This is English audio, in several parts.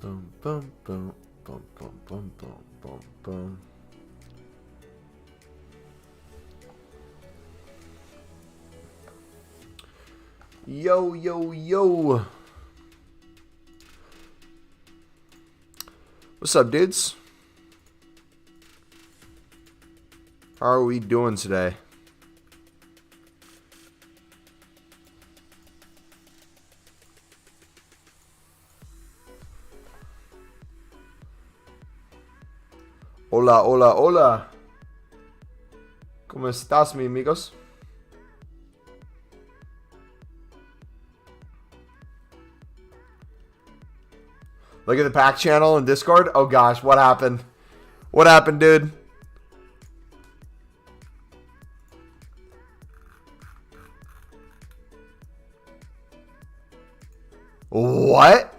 Boom, boom, boom, boom, boom, boom, boom, boom, boom. Yo, yo, yo. What's up, dudes? How are we doing today? Hola, hola, hola. ¿Cómo estás, mis amigos? Look at the pack channel in Discord. Oh gosh, what happened? What happened, dude? What?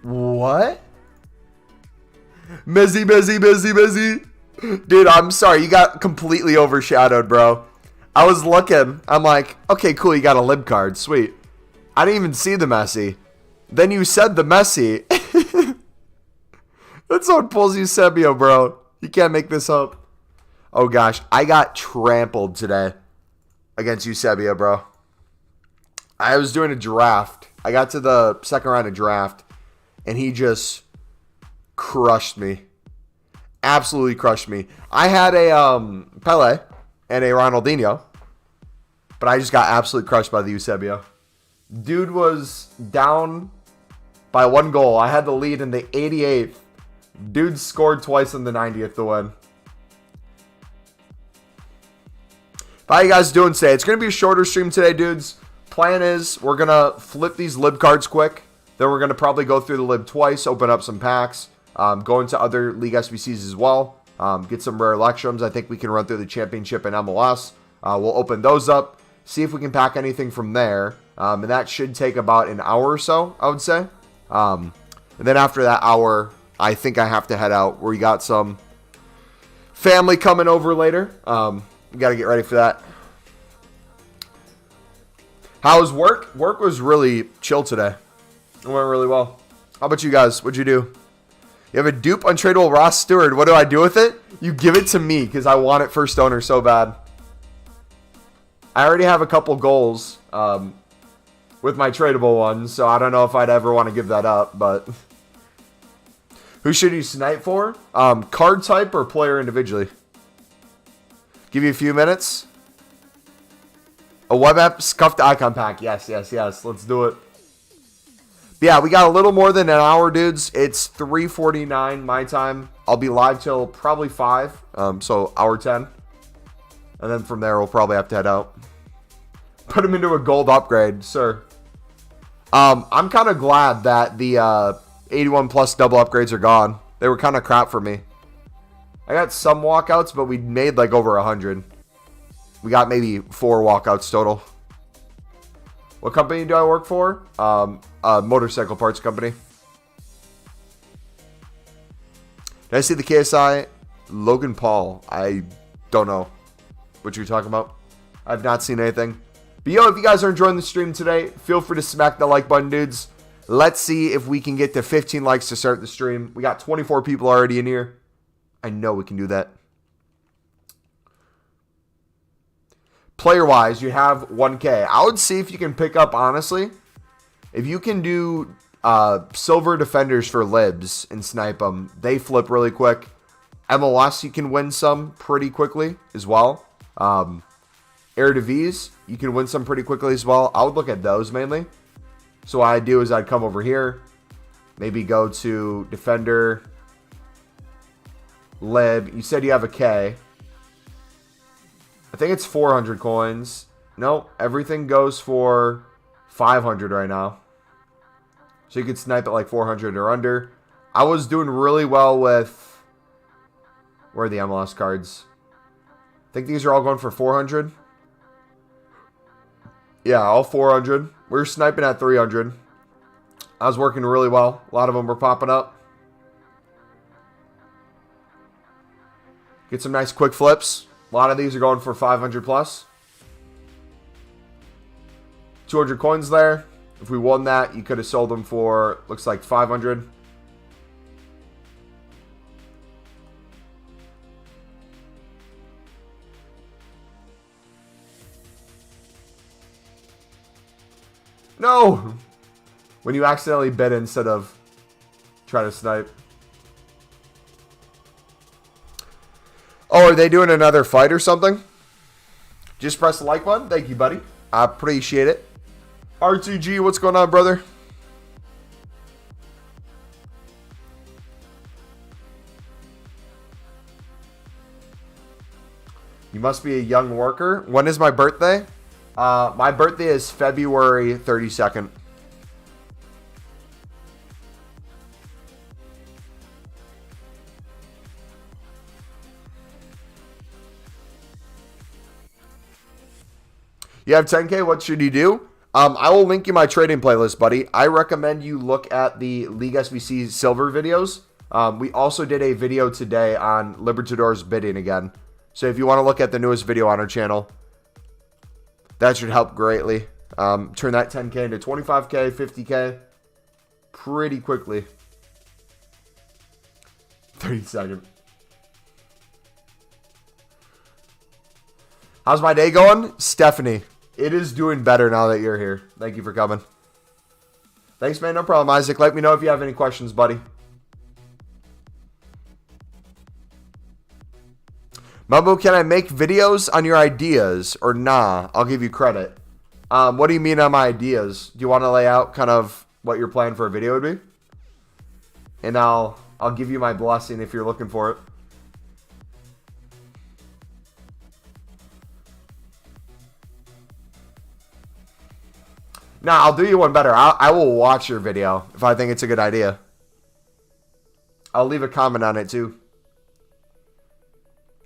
What? Messi. Dude, I'm sorry. You got completely overshadowed, bro. I was looking. I'm like, okay, cool. You got a lib card. Sweet. I didn't even see the Messi. Then you said the Messi. That's what pulls Eusebio, bro. You can't make this up. Oh, gosh. I got trampled today against Eusebio, bro. I was doing a draft. I got to the second round of draft, and he just crushed me. Absolutely crushed me. I had a Pele and a Ronaldinho, but I just got absolutely crushed by the Eusebio. Dude was down by 1 goal. I had the lead in the 88th. Dude scored twice in the 90th to win. How you guys doing today? It's going to be a shorter stream today, dudes. Plan is we're going to flip these lib cards quick. Then we're going to probably go through the lib twice, open up some packs, go into other league SBCs as well, get some rare electrums. I think we can run through the championship and MLS. We'll open those up, see if we can pack anything from there. And that should take about an hour or so, I would say. And then after that hour, I think I have to head out. We got some family coming over later. We got to get ready for that. How was work? Work was really chill today. It went really well. How about you guys? What'd you do? You have a dupe untradeable Ross Stewart. What do I do with it? You give it to me because I want it first owner so bad. I already have a couple goals with my tradable ones, so I don't know if I'd ever want to give that up, but who should you snipe for? Card type or player individually? Give you a few minutes. A web app scuffed icon pack. Yes. Let's do it. Yeah, we got a little more than an hour, dudes. It's 3:49 my time. I'll be live till probably 5, so hour 10. And then from there, we'll probably have to head out. Put him into a gold upgrade, sir. I'm kind of glad that the 81 plus double upgrades are gone. They were kind of crap for me. I got some walkouts, but we made like over 100. We got maybe 4 walkouts total. What company do I work for? A motorcycle parts company. Did I see the KSI? Logan Paul. I don't know what you're talking about. I've not seen anything. But yo, if you guys are enjoying the stream today, feel free to smack the like button, dudes. Let's see if we can get to 15 likes to start the stream. We got 24 people already in here. I know we can do that. Player-wise, you have 1K. I would see if you can pick up, honestly, if you can do silver defenders for libs and snipe them, they flip really quick. MLS, you can win some pretty quickly as well. Eredivisie, you can win some pretty quickly as well. I would look at those mainly. So what I'd do is I'd come over here, maybe go to defender, lib. You said you have a K. I think it's 400 coins. No, everything goes for 500 right now. So you could snipe at like 400 or under. I was doing really well with... Where are the MLS cards? I think these are all going for 400. Yeah, all 400. We were sniping at 300. I was working really well. A lot of them were popping up. Get some nice quick flips. A lot of these are going for 500 plus. 200 coins there. If we won that, you could have sold them for, looks like 500. No! When you accidentally bid instead of try to snipe. Oh, are they doing another fight or something? Just press the like button. Thank you, buddy. I appreciate it. RTG, what's going on, brother? You must be a young worker. When is my birthday? My birthday is February 32nd. You have 10K, what should you do? I will link you my trading playlist, buddy. I recommend you look at the League SBC Silver videos. We also did a video today on Libertadores bidding again. So if you want to look at the newest video on our channel, that should help greatly. Turn that 10K into 25K, 50K pretty quickly. 32nd. How's my day going? Stephanie. It is doing better now that you're here. Thank you for coming. Thanks, man. No problem, Isaac. Let me know if you have any questions, buddy. Mumbo, can I make videos on your ideas? Or nah, I'll give you credit. What do you mean on my ideas? Do you want to lay out kind of what your plan for a video would be? And I'll give you my blessing if you're looking for it. Nah, I'll do you one better. I will watch your video if I think it's a good idea. I'll leave a comment on it too.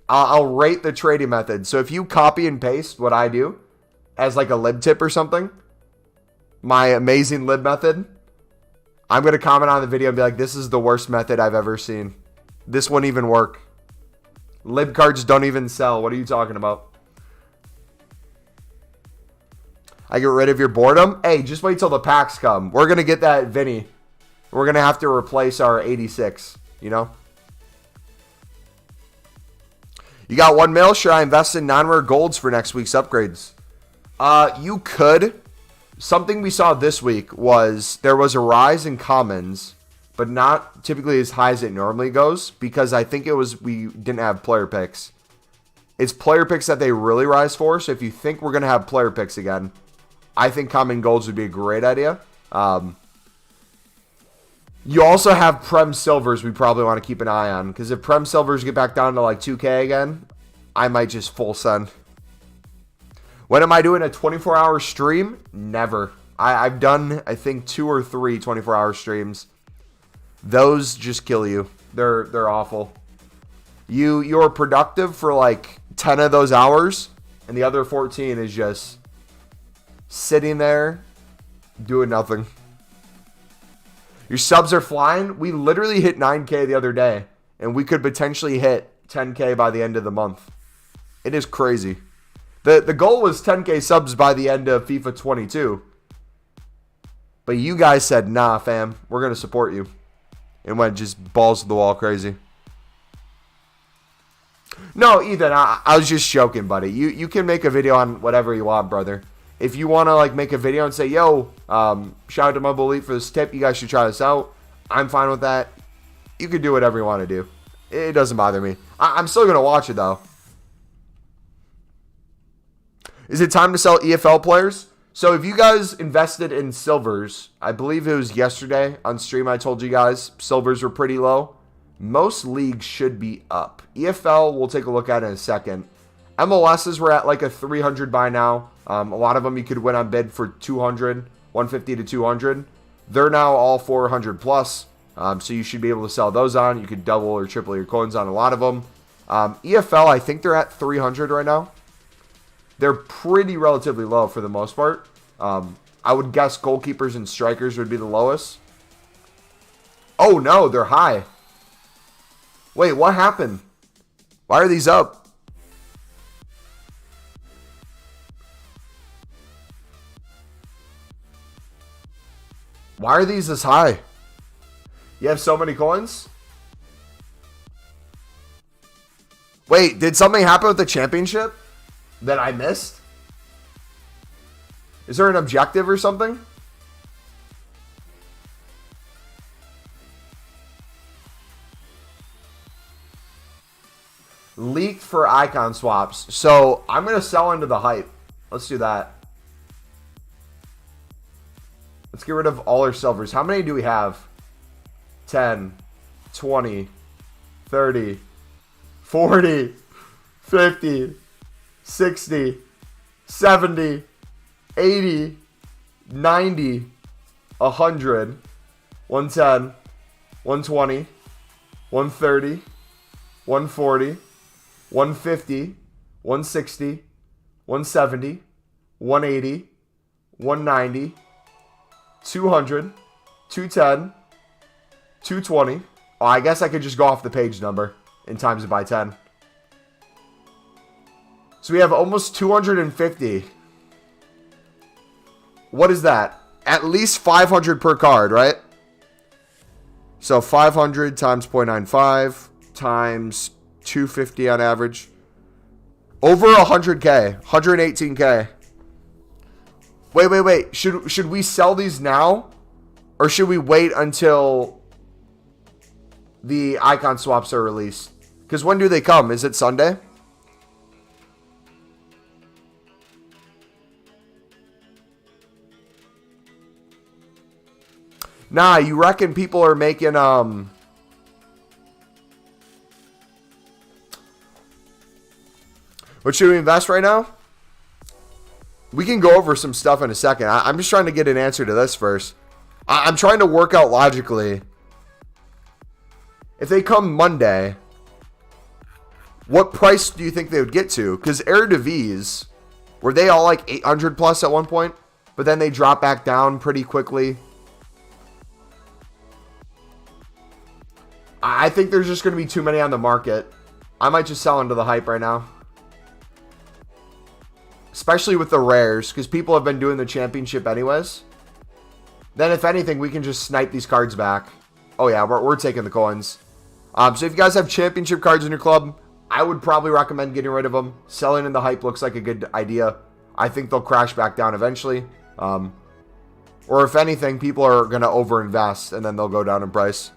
I'll rate the trading method. So if you copy and paste what I do as like a lib tip or something, my amazing lib method, I'm going to comment on the video and be like, this is the worst method I've ever seen. This wouldn't even work. Lib cards don't even sell. What are you talking about? I get rid of your boredom? Hey, just wait till the packs come. We're going to get that Vinny. We're going to have to replace our 86, you know? You got 1 mil? Should I invest in non-rare golds for next week's upgrades? You could. Something we saw this week was there was a rise in commons, but not typically as high as it normally goes, because I think it was we didn't have player picks. It's player picks that they really rise for, so if you think we're going to have player picks again, I think common golds would be a great idea. You also have Prem Silvers we probably want to keep an eye on, because if Prem Silvers get back down to like 2K again, I might just full send. When am I doing a 24-hour stream? Never. I've done, I think, 2 or 3 24-hour streams. Those just kill you. They're awful. You're productive for like 10 of those hours, and the other 14 is just sitting there doing nothing. Your subs are flying. We literally hit 9K the other day, and we could potentially hit 10K by the end of the month. It is crazy. The goal was 10K subs by the end of FIFA 22. But you guys said, nah, fam, we're going to support you. And went just balls to the wall crazy. No, Ethan, I was just joking, buddy. You can make a video on whatever you want, brother. If you want to like make a video and say, yo, shout out to MumboElite for this tip, you guys should try this out, I'm fine with that. You can do whatever you want to do. It doesn't bother me. I'm still going to watch it, though. Is it time to sell EFL players? So if you guys invested in silvers, I believe it was yesterday on stream I told you guys, silvers were pretty low. Most leagues should be up. EFL, we'll take a look at in a second. MLSs were at like a 300 by now. A lot of them you could win on bid for 200, 150 to 200. They're now all 400 plus. So you should be able to sell those on. You could double or triple your coins on a lot of them. EFL, I think they're at 300 right now. They're pretty relatively low for the most part. I would guess goalkeepers and strikers would be the lowest. Oh no, they're high. Wait, what happened? Why are these up? Why are these this high? You have so many coins? Wait, did something happen with the championship that I missed? Is there an objective or something? Leaked for icon swaps. So I'm going to sell into the hype. Let's do that. Let's get rid of all our silvers. How many do we have? 10, 20, 30, 40, 50, 60, 70, 80, 90, 100, 110, 120, 130, 140, 150, 160, 170, 180, 190, 200, 210, 220. Oh, I guess I could just go off the page number and times it by 10. So we have almost 250. What is that? At least 500 per card, right? So 500 times 0.95 times 250 on average. Over 100K. 118K. Wait. Should we sell these now? Or should we wait until the icon swaps are released? Because when do they come? Is it Sunday? Nah, you reckon people are making What should we invest right now? We can go over some stuff in a second. I'm just trying to get an answer to this first. I'm trying to work out logically. If they come Monday, what price do you think they would get to? Because Eredivisie, were they all like 800 plus at one point? But then they drop back down pretty quickly. I think there's just going to be too many on the market. I might just sell into the hype right now. Especially with the rares, because people have been doing the championship anyways. Then if anything, we can just snipe these cards back. Oh yeah, we're taking the coins. So if you guys have championship cards in your club, I would probably recommend getting rid of them. Selling in the hype looks like a good idea. I think they'll crash back down eventually. Or if anything, people are going to overinvest and then they'll go down in price.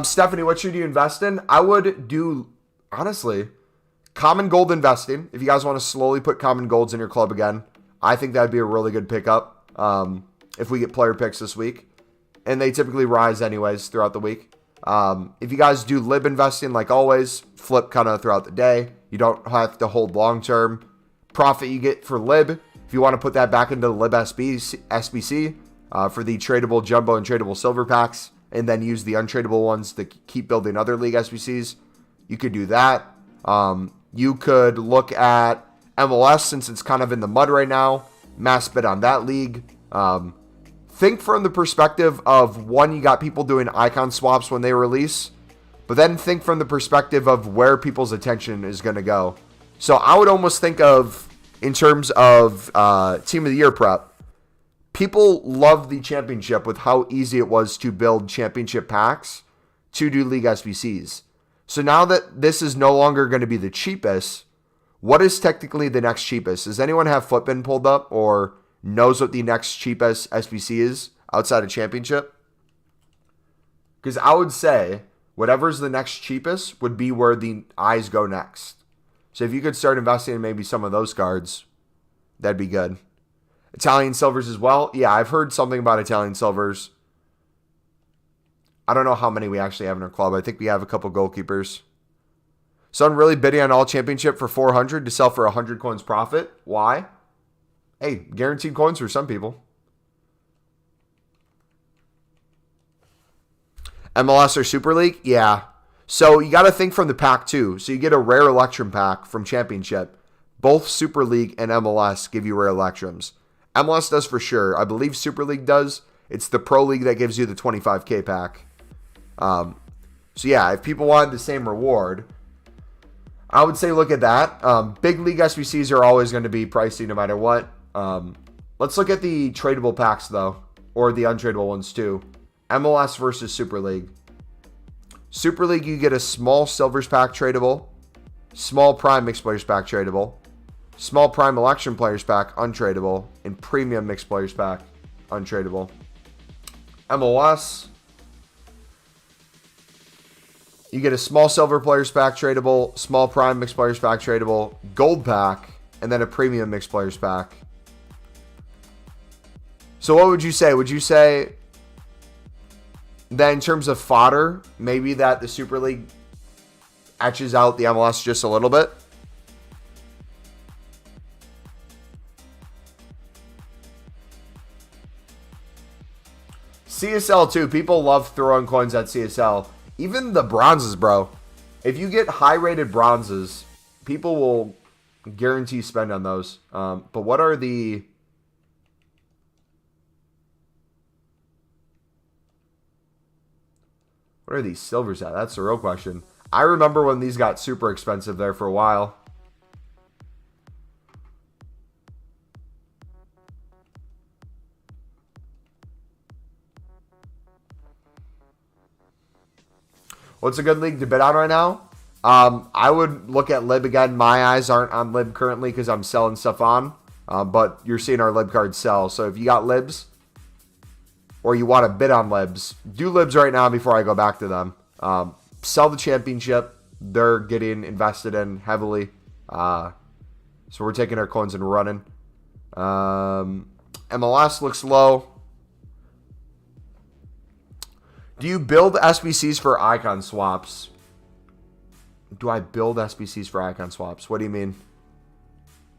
Stephanie, what should you invest in? I would do, honestly, common gold investing. If you guys want to slowly put common golds in your club again, I think that'd be a really good pickup. If we get player picks this week. And they typically rise anyways throughout the week. If you guys do lib investing, like always, flip kind of throughout the day. You don't have to hold long term. Profit you get for lib, if you want to put that back into the lib SBC for the tradable jumbo and tradable silver packs, and then use the untradeable ones to keep building other league SBCs, you could do that. You could look at MLS since it's kind of in the mud right now. Mass bet on that league. Think from the perspective of, one, you got people doing icon swaps when they release, but then think from the perspective of where people's attention is going to go. So I would almost think of, in terms of Team of the Year prep, people love the championship with how easy it was to build championship packs to do league SBCs. So now that this is no longer going to be the cheapest, what is technically the next cheapest? Does anyone have Footbin pulled up or knows what the next cheapest SBC is outside of championship? Because I would say whatever's the next cheapest would be where the eyes go next. So if you could start investing in maybe some of those cards, that'd be good. Italian silvers as well. Yeah, I've heard something about Italian silvers. I don't know how many we actually have in our club. I think we have a couple goalkeepers. Someone really bidding on all championship for 400 to sell for 100 coins profit. Why? Hey, guaranteed coins for some people. MLS or Super League? Yeah. So you got to think from the pack too. So you get a rare Electrum pack from Championship. Both Super League and MLS give you rare Electrums. MLS does for sure. I believe Super League does. It's the Pro League that gives you the 25K pack. So yeah, if people wanted the same reward, I would say look at that. Big league SBCs are always going to be pricey no matter what. Let's look at the tradable packs though, or the untradeable ones too. MLS versus Super League. Super League, you get a small Silvers pack tradable, small Prime Mixed Players pack tradable, small Prime Election Players pack untradeable, and Premium Mixed Players pack untradeable. MLS, you get a small Silver Players pack tradable, small Prime Mixed Players pack tradable, Gold pack, and then a Premium Mixed Players pack. So what would you say? Would you say that in terms of fodder, maybe that the Super League etches out the MLS just a little bit? CSL too. People love throwing coins at CSL. Even the bronzes, bro. If you get high-rated bronzes, people will guarantee spend on those. But what are the... What are these silvers at? That's the real question. I remember when these got super expensive there for a while. What's a good league to bid on right now? I would look at Lib again. My eyes aren't on Lib currently because I'm selling stuff on. But you're seeing our Lib cards sell. So if you got Libs, or you want to bid on Libs, do Libs right now before I go back to them. Sell the championship. They're getting invested in heavily. So we're taking our coins and running. MLS looks low. Do you build SBCs for icon swaps? Do I build SBCs for icon swaps? What do you mean?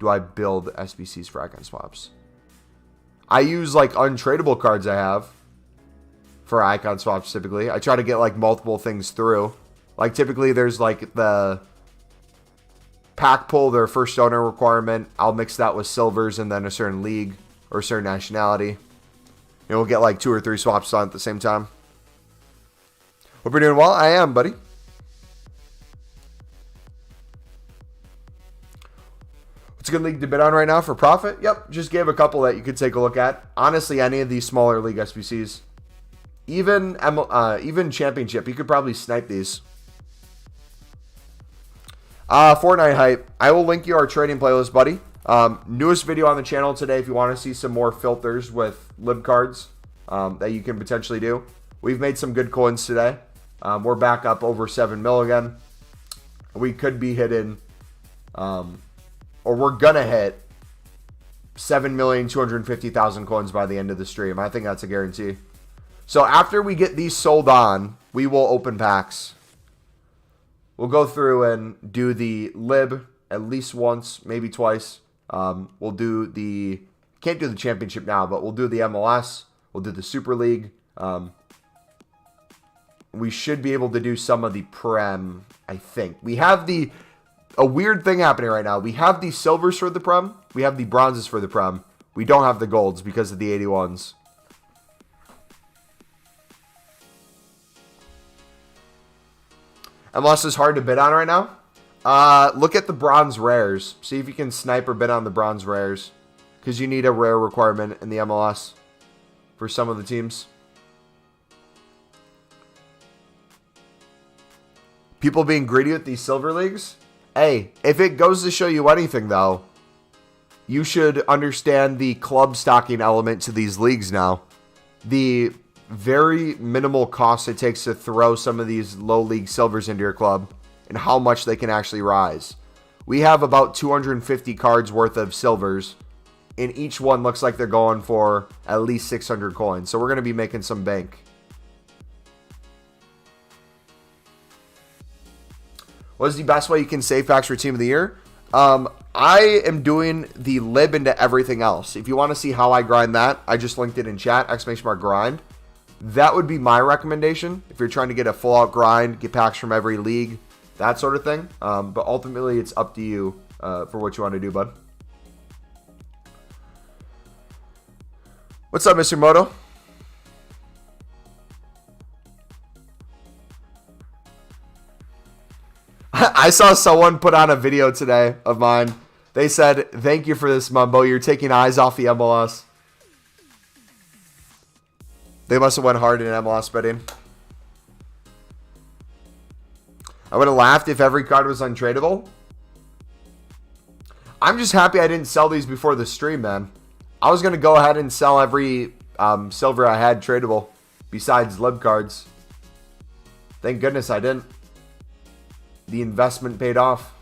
Do I build SBCs for icon swaps? I use like untradeable cards I have for icon swaps typically. I try to get like multiple things through. Like typically there's like the pack pull, their first owner requirement. I'll mix that with silvers and then a certain league or a certain nationality. And we'll get like 2 or 3 swaps on at the same time. Hope you're doing well. I am, buddy. What's a good league to bid on right now for profit? Yep, just gave a couple that you could take a look at. Honestly, any of these smaller league SBCs. Even Championship, you could probably snipe these. Fortnite hype. I will link you our trading playlist, buddy. Newest video on the channel today if you want to see some more filters with lib cards that you can potentially do. We've made some good coins today. We're back up over 7 mil again. We could be hitting, or we're going to hit 7,250,000 coins by the end of the stream. I think that's a guarantee. So after we get these sold on, we will open packs. We'll go through and do the lib at least once, maybe twice. We'll do the, can't do the championship now, but we'll do the MLS. We'll do the Super League. We should be able to do some of the Prem, I think. We have a weird thing happening right now. We have the silvers for the Prem. We have the bronzes for the Prem. We don't have the golds because of the 81s. MLS is hard to bid on right now. Look at the bronze rares. See if you can snipe or bid on the bronze rares. Because you need a rare requirement in the MLS for some of the teams. People being greedy with these silver leagues. Hey, if it goes to show you anything, though, you should understand the club stocking element to these leagues now. The very minimal cost it takes to throw some of these low league silvers into your club and how much they can actually rise. We have about 250 cards worth of silvers, and each one looks like they're going for at least 600 coins. So we're going to be making some bank. What is the best way you can save packs for Team of the Year? I am doing the lib into everything else. If you want to see how I grind that, I just linked it in chat, !grind. That would be my recommendation. If you're trying to get a full out grind, get packs from every league, that sort of thing. But ultimately, it's up to you for what you want to do, bud. What's up, Mr. Moto? I saw someone put on a video today of mine. They said, thank you for this, Mumbo. You're taking eyes off the MLS. They must have went hard in MLS betting. I would have laughed if every card was untradeable. I'm just happy I didn't sell these before the stream, man. I was going to go ahead and sell every silver I had tradable besides lib cards. Thank goodness I didn't. The investment paid off.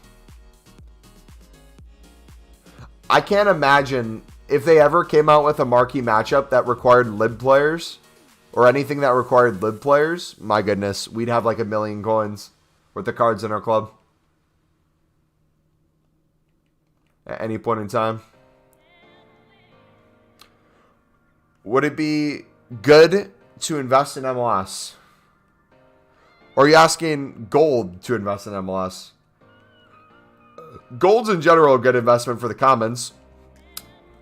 I can't imagine if they ever came out with a marquee matchup that required lib players or anything that required lib players. My goodness, we'd have like 1 million coins with the cards in our club at any point in time. Would it be good to invest in MLS? Or are you asking gold to invest in MLS? Gold's in general a good investment for the commons.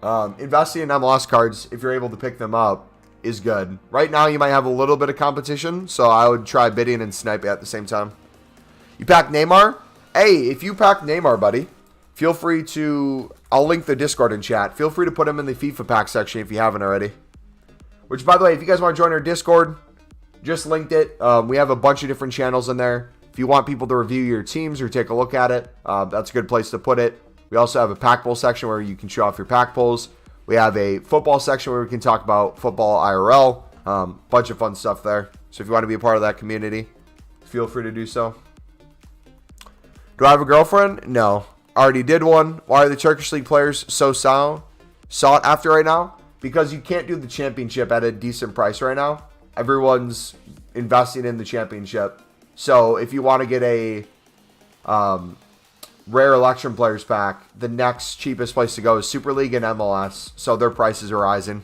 Investing in MLS cards, if you're able to pick them up, is good. Right now, you might have a little bit of competition, so I would try bidding and sniping at the same time. You pack Neymar? Hey, if you pack Neymar, buddy, feel free to... I'll link the Discord in chat. Feel free to put him in the FIFA pack section if you haven't already. Which, by the way, if you guys want to join our Discord, just linked it. We have a bunch of different channels in there. If you want people to review your teams or take a look at it, that's a good place to put it. We also have a pack pull section where you can show off your pack pulls. We have a football section where we can talk about football IRL. Bunch of fun stuff there. So if you want to be a part of that community, feel free to do so. Do I have a girlfriend? No. Already did one. Why are the Turkish League players so sought after right now? Because you can't do the championship at a decent price right now. Everyone's investing in the championship. So if you want to get a rare election players pack, the next cheapest place to go is Super League and MLS. So their prices are rising.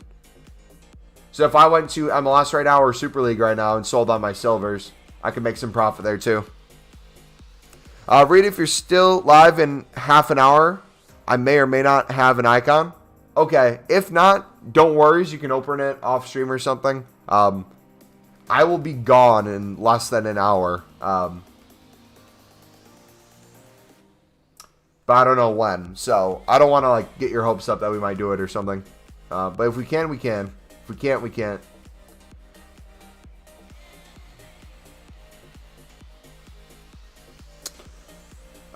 So if I went to MLS right now or Super League right now and sold on my silvers, I could make some profit there too. Read if you're still live in half an hour. I may or may not have an icon. Okay, if not, don't worry. You can open it off stream or something. I will be gone in less than an hour. But I don't know when. So I don't want to like get your hopes up that we might do it or something. But if we can, we can. If we can't, we can't.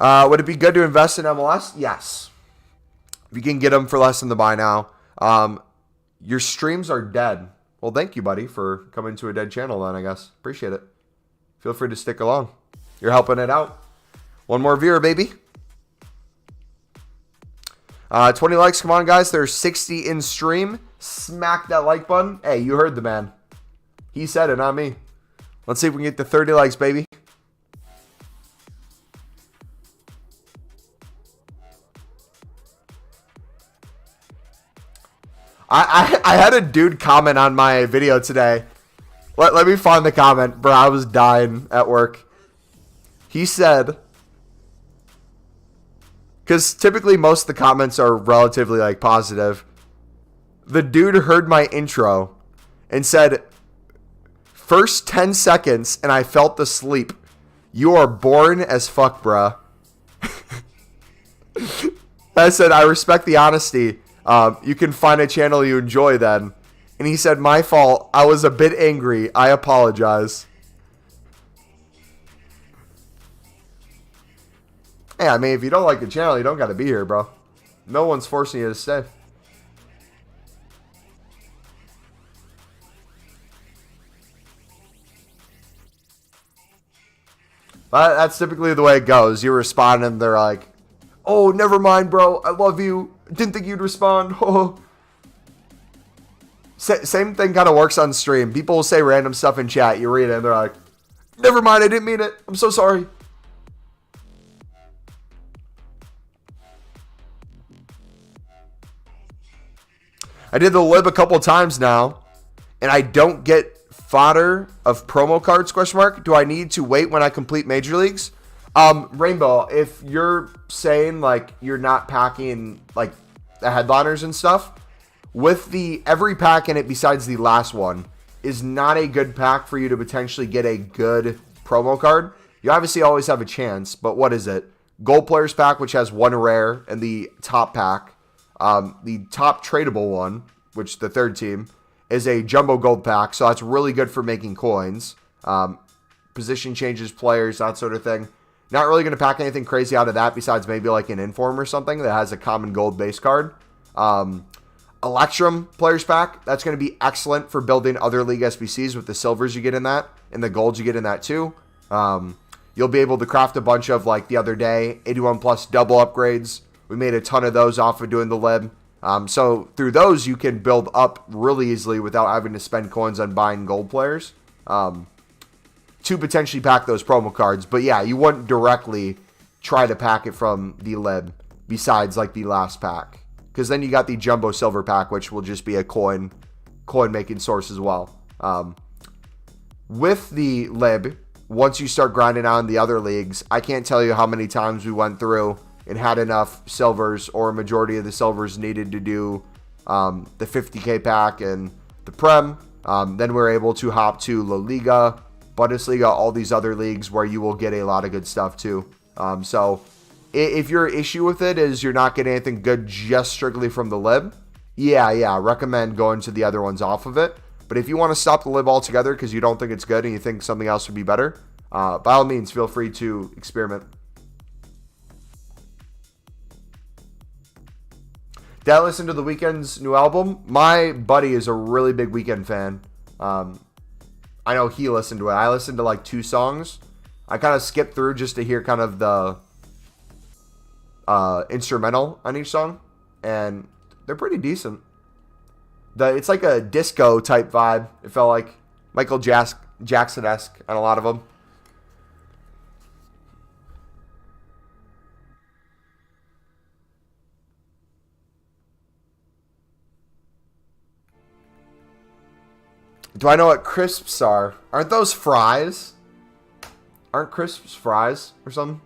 Would it be good to invest in MLS? Yes. If you can get them for less than the buy now. Your streams are dead. Well, thank you, buddy, for coming to a dead channel then, I guess. Appreciate it. Feel free to stick along. You're helping it out. One more viewer, baby. 20 likes. Come on, guys. There's 60 in stream. Smack that like button. Hey, you heard the man. He said it, not me. Let's see if we can get to 30 likes, baby. I had a dude comment on my video today. Let me find the comment. Bro, I was dying at work. He said, because typically most of the comments are relatively like positive. The dude heard my intro and said, first 10 seconds and I felt the sleep. You are boring as fuck, bruh. I said, I respect the honesty. You can find a channel you enjoy then. And he said, my fault. I was a bit angry. I apologize. Hey, I mean, if you don't like the channel, you don't got to be here, bro. No one's forcing you to stay. But that's typically the way it goes. You respond and they're like, oh, never mind, bro. I love you. Didn't think you'd respond. Oh. Same thing kind of works on stream. People will say random stuff in chat. You read it and they're like, never mind. I didn't mean it. I'm so sorry. I did the lib a couple times now, and I don't get fodder of promo cards, question mark. Do I need to wait when I complete major leagues? Rainbow, if you're saying like you're not packing like the headliners and stuff, with the every pack in it besides the last one is not a good pack for you to potentially get a good promo card You obviously always have a chance, but what is it? Gold Players Pack, which has 1 rare, and the top pack, the top tradable one, which the third team, is a Jumbo Gold Pack, so that's really good for making coins. Position changes, players, that sort of thing. Not really going to pack anything crazy out of that besides maybe like an Inform or something that has a common gold base card. Electrum Players Pack, that's going to be excellent for building other league SBCs with the silvers you get in that, and the golds you get in that too. You'll be able to craft a bunch of, like the other day, 81 plus double upgrades. We made a ton of those off of doing the lib. So through those, you can build up really easily without having to spend coins on buying gold players to potentially pack those promo cards. But yeah, you wouldn't directly try to pack it from the lib besides like the last pack. Because then you got the Jumbo Silver Pack, which will just be a coin making source as well. With the lib, once you start grinding on the other leagues, I can't tell you how many times we went through and had enough silvers, or a majority of the silvers needed to do the 50k pack and the Prem. Then we're able to hop to La Liga, Bundesliga, all these other leagues where you will get a lot of good stuff too. So if your issue with it is you're not getting anything good just strictly from the lib, yeah, recommend going to the other ones off of it. But if you want to stop the lib altogether because you don't think it's good and you think something else would be better, by all means, feel free to experiment. Did I listen to The Weeknd's new album? My buddy is a really big Weeknd fan. I know he listened to it. I listened to like 2 songs. I kind of skipped through just to hear kind of the instrumental on each song, and they're pretty decent. It's like a disco type vibe. It felt like Michael Jackson-esque on a lot of them. Do I know what crisps are? Aren't those fries? Aren't crisps fries or something?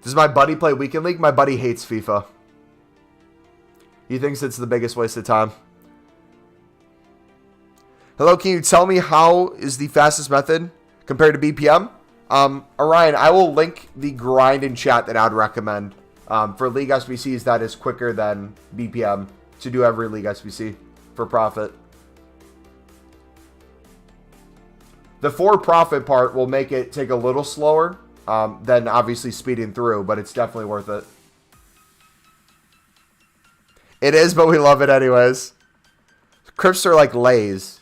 Does my buddy play Weekend League? My buddy hates FIFA. He thinks it's the biggest waste of time. Hello, can you tell me how is the fastest method compared to BPM? Orion, I will link the grind in chat that I'd recommend. For League SBCs, that is quicker than BPM to do every League SBC for profit. The for profit part will make it take a little slower than obviously speeding through, but it's definitely worth it. It is, but we love it anyways. Crisps are like Lays.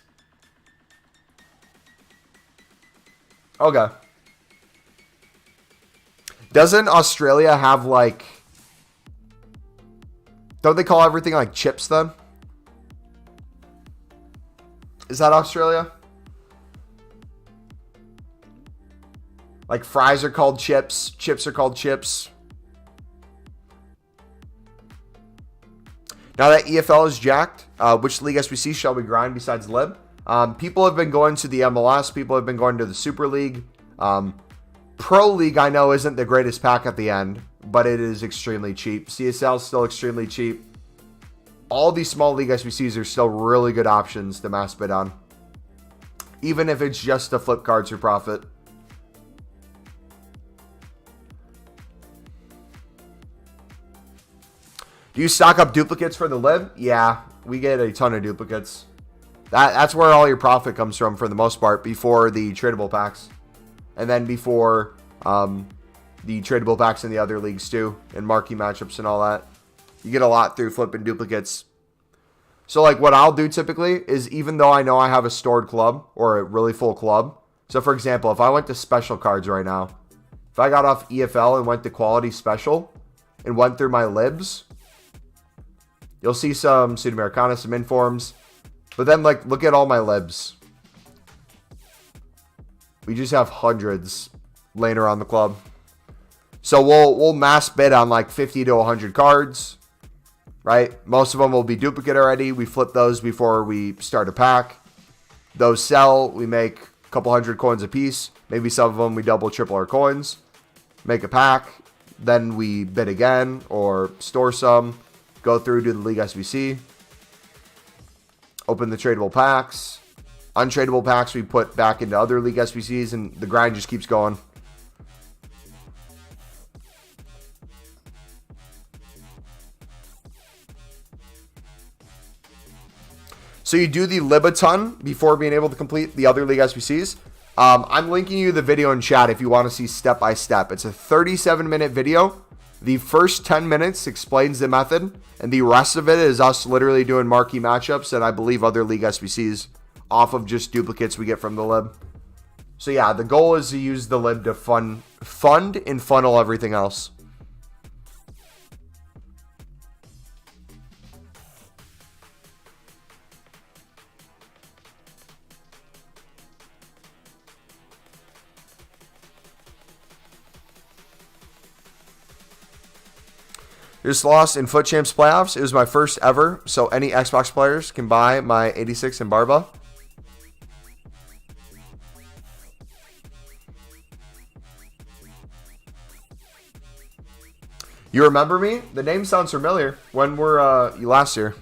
Okay. Doesn't Australia have like... Don't they call everything like chips then? Is that Australia? Like fries are called chips. Chips are called chips. Now that EFL is jacked, which League SBC shall we grind besides Lib? People have been going to the MLS. People have been going to the Super League. Pro League, I know, isn't the greatest pack at the end, but it is extremely cheap. CSL is still extremely cheap. All these small League SBCs are still really good options to mass bid on, even if it's just to flip cards for profit. Do you stock up duplicates for the Lib? Yeah, we get a ton of duplicates. That's where all your profit comes from for the most part, before the tradable packs. And then before the tradable packs in the other leagues too, and marquee matchups and all that. You get a lot through flipping duplicates. So like what I'll do typically is, even though I know I have a stored club or a really full club. So for example, if I went to special cards right now, if I got off EFL and went to quality special and went through my libs, you'll see some Sudamericana, some informs. But then like look at all my libs. We just have hundreds laying around the club. So we'll mass bid on like 50 to 100 cards, right? Most of them will be duplicate already. We flip those before we start a pack. Those sell. We make a couple hundred coins a piece. Maybe some of them we double, triple our coins. Make a pack. Then we bid again or store some. Go through to the League SBC. Open the tradable packs. Untradable packs we put back into other league SBCs, and the grind just keeps going. So you do the lib a ton before being able to complete the other league SBCs. I'm linking you the video in chat if you want to see step by step. It's a 37-minute video. The first 10 minutes explains the method, and the rest of it is us literally doing marquee matchups and I believe other league SBCs off of just duplicates we get from the lib. So yeah, the goal is to use the lib to fund and funnel everything else. Just lost in Foot Champs playoffs. It was my first ever, so any Xbox players can buy my 86 in Barba. You remember me? The name sounds familiar. When were you last year?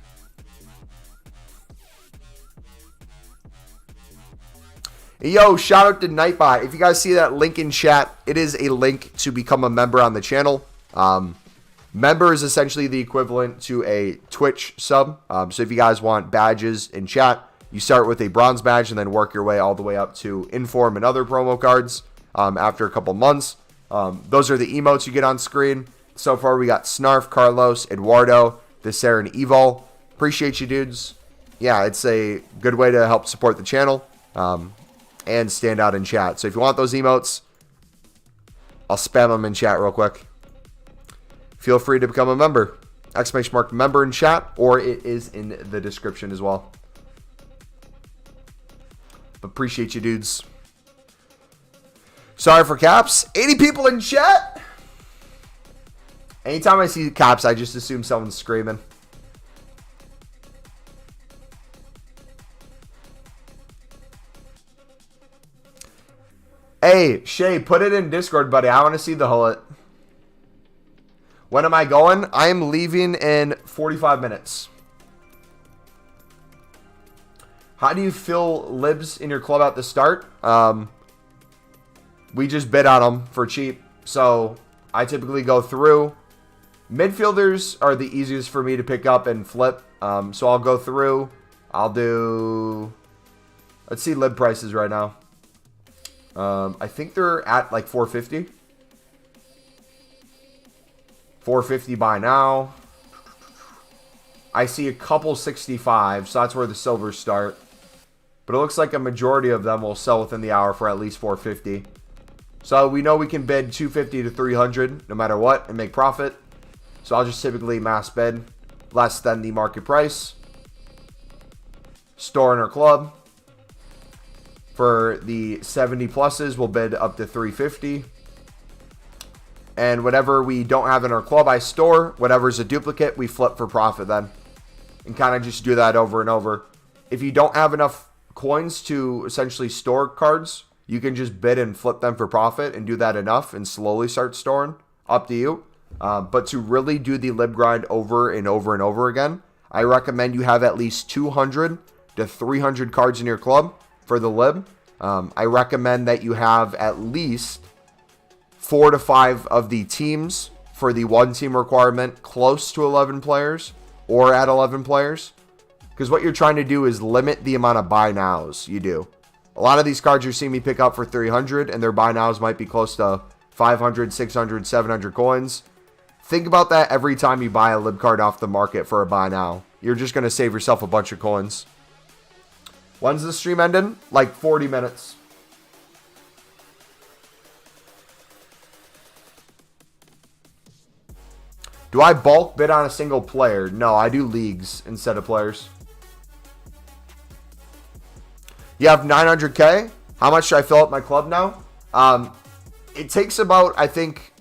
Yo, shout out to Nightbot. If you guys see that link in chat, it is a link to become a member on the channel. Member is essentially the equivalent to a Twitch sub. So if you guys want badges in chat, you start with a bronze badge and then work your way all the way up to Inform and other promo cards after a couple months. Those are the emotes you get on screen. So far, we got Snarf, Carlos, Eduardo, Visser, and Evol. Appreciate you, dudes. Yeah, it's a good way to help support the channel and stand out in chat. So if you want those emotes, I'll spam them in chat real quick. Feel free to become a member. Exclamation mark member in chat, or it is in the description as well. Appreciate you, dudes. Sorry for caps. 80 people in chat. Anytime I see caps, I just assume someone's screaming. Hey, Shay, put it in Discord, buddy. I want to see the hullet. When am I going? I am leaving in 45 minutes. How do you fill libs in your club at the start? We just bid on them for cheap. So I typically go through. Midfielders are the easiest for me to pick up and flip. So I'll go through. I'll do... Let's see lib prices right now. I think they're at like 450. 450 by now. I see a couple 65, so that's where the silvers start. But it looks like a majority of them will sell within the hour for at least 450. So we know we can bid 250 to 300 no matter what and make profit. So I'll just typically mass bid less than the market price. Store in our club. For the 70 pluses, we'll bid up to 350. And whatever we don't have in our club, I store. Whatever's a duplicate, we flip for profit then. And kind of just do that over and over. If you don't have enough coins to essentially store cards, you can just bid and flip them for profit and do that enough and slowly start storing. Up to you. But to really do the lib grind over and over and over again, I recommend you have at least 200 to 300 cards in your club for the lib. I recommend that you have at least 4 to 5 of the teams for the one team requirement close to 11 players or at 11 players. Because what you're trying to do is limit the amount of buy nows you do. A lot of these cards you're seeing me pick up for 300 and their buy nows might be close to 500, 600, 700 coins. Think about that every time you buy a lib card off the market for a buy now. You're just going to save yourself a bunch of coins. When's the stream ending? Like 40 minutes. Do I bulk bid on a single player? No, I do leagues instead of players. You have 900K? How much should I fill up my club now? It takes about, I think,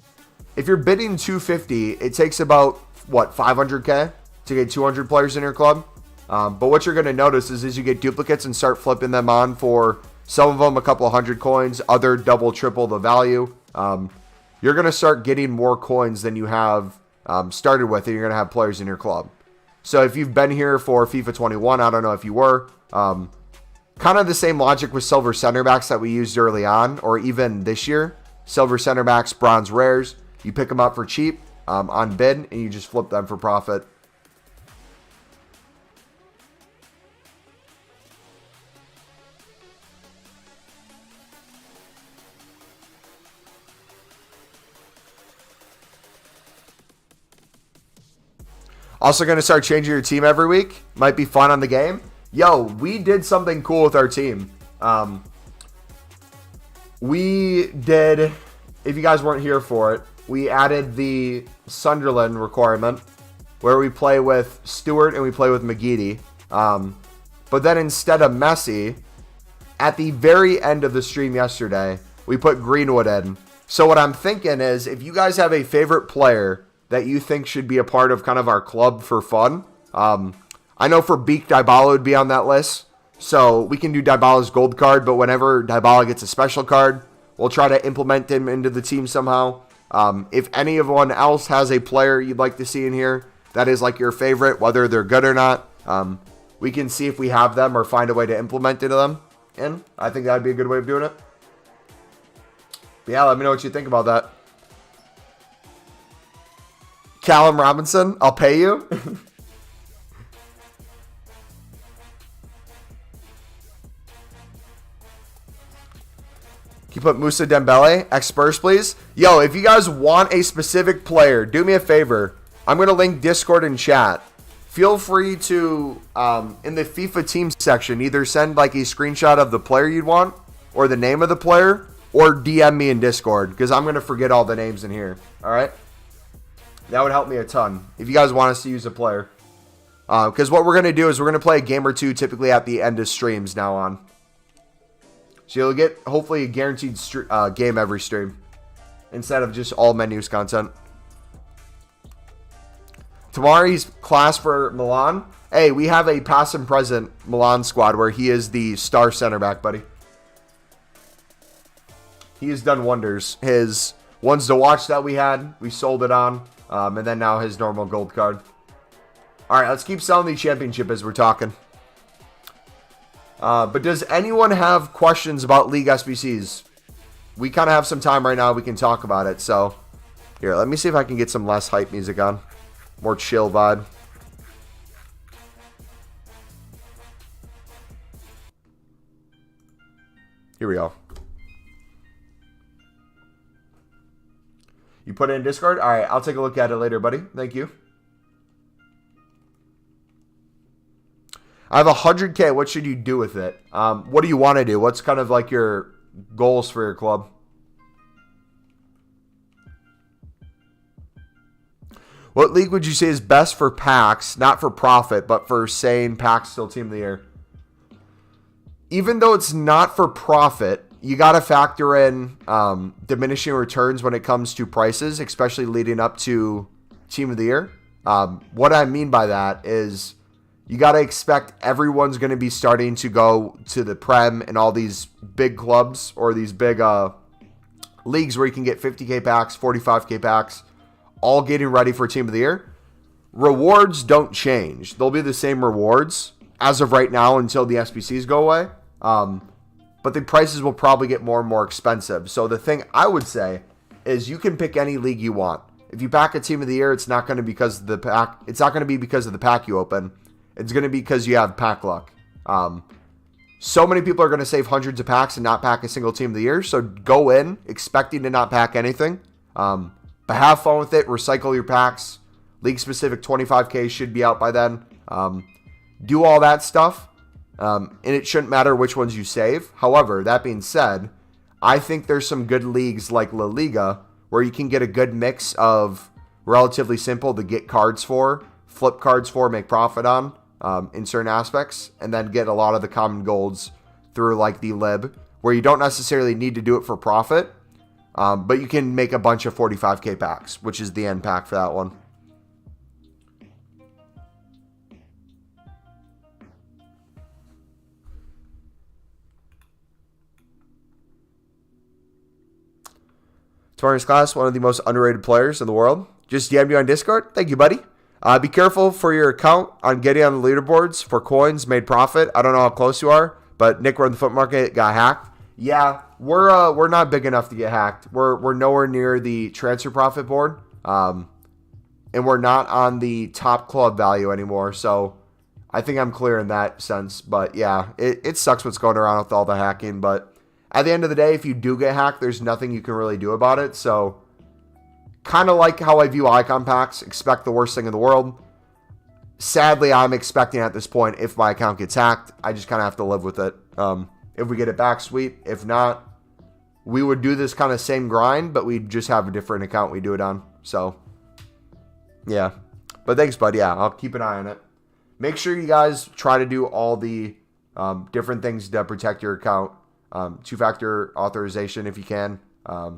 if you're bidding 250, it takes about, what, 500K to get 200 players in your club? But what you're going to notice is as you get duplicates and start flipping them on for some of them a couple hundred coins, other double, triple the value, you're going to start getting more coins than you have started with, and you're going to have players in your club. So if you've been here for FIFA 21, I don't know if you were, kind of the same logic with silver center backs that we used early on, or even this year. Silver center backs, bronze rares. You pick them up for cheap on bid, and you just flip them for profit. Also going to start changing your team every week. Might be fun on the game. Yo, we did something cool with our team. We did, if you guys weren't here for it, we added the Sunderland requirement where we play with Stewart and we play with McGeady. But then instead of Messi, at the very end of the stream yesterday, we put Greenwood in. So what I'm thinking is, if you guys have a favorite player that you think should be a part of kind of our club for fun. I know for Beak, Dybala would be on that list. So we can do Dybala's gold card, but whenever Dybala gets a special card, we'll try to implement him into the team somehow. If anyone else has a player you'd like to see in here that is like your favorite, whether they're good or not, we can see if we have them or find a way to implement into them. And I think that'd be a good way of doing it. But yeah, let me know what you think about that. Callum Robinson, I'll pay you. Can you put Moussa Dembele, ex-Spurs, please? Yo, if you guys want a specific player, do me a favor. I'm going to link Discord in chat. Feel free to, in the FIFA team section, either send like a screenshot of the player you'd want or the name of the player, or DM me in Discord, because I'm going to forget all the names in here. All right? That would help me a ton if you guys want us to use a player. Because what we're going to do is we're going to play a game or two typically at the end of streams now on. So you'll get hopefully a guaranteed game every stream instead of just all menus content. Tomorrow's class for Milan. Hey, we have a past and present Milan squad where he is the star center back, buddy. He has done wonders. His ones to watch that we had, we sold it on. And then now his normal gold card. All right, let's keep selling the championship as we're talking. But does anyone have questions about League SBCs? We kind of have some time right now. We can talk about it. So here, let me see if I can get some less hype music on. More chill vibe. Here we go. You put it in Discord? All right, I'll take a look at it later, buddy. Thank you. I have 100K. What should you do with it? What do you want to do? What's kind of like your goals for your club? What league would you say is best for packs? Not for profit, but for saying packs still team of the year. Even though it's not for profit, you got to factor in diminishing returns when it comes to prices, especially leading up to team of the year. What I mean by that is you got to expect everyone's going to be starting to go to the Prem and all these big clubs or these big leagues where you can get 50K packs, 45K packs, all getting ready for team of the year. Rewards don't change. They'll be the same rewards as of right now until the SBCs go away. But the prices will probably get more and more expensive. So the thing I would say is you can pick any league you want. If you pack a team of the year, it's not going to be because of the pack. It's not going to be because of the pack you open. It's going to be because you have pack luck. So many people are going to save hundreds of packs and not pack a single team of the year. So go in expecting to not pack anything. But have fun with it. Recycle your packs. League specific 25K should be out by then. Do all that stuff. And it shouldn't matter which ones you save. However, that being said, I think there's some good leagues like La Liga where you can get a good mix of relatively simple to get cards for, flip cards for, make profit on in certain aspects, and then get a lot of the common golds through like the Lib, where you don't necessarily need to do it for profit, but you can make a bunch of 45K packs, which is the end pack for that one. Tomorrow's class, one of the most underrated players in the world. Just DM'd you on Discord. Thank you, buddy. Be careful for your account on getting on the leaderboards for coins made profit. I don't know how close you are, but Nick, we're in the foot market, got hacked. Yeah, we're not big enough to get hacked. We're nowhere near the transfer profit board, and we're not on the top club value anymore. So I think I'm clear in that sense. But yeah, it sucks what's going around with all the hacking. But at the end of the day, if you do get hacked, there's nothing you can really do about it. So kind of like how I view icon packs, expect the worst thing in the world. Sadly, I'm expecting at this point, if my account gets hacked, I just kind of have to live with it. If we get it back, sweet. If not, we would do this kind of same grind, but we'd just have a different account we do it on. So, yeah. But thanks, bud. Yeah, I'll keep an eye on it. Make sure you guys try to do all the different things to protect your account. Two-factor authorization if you can. I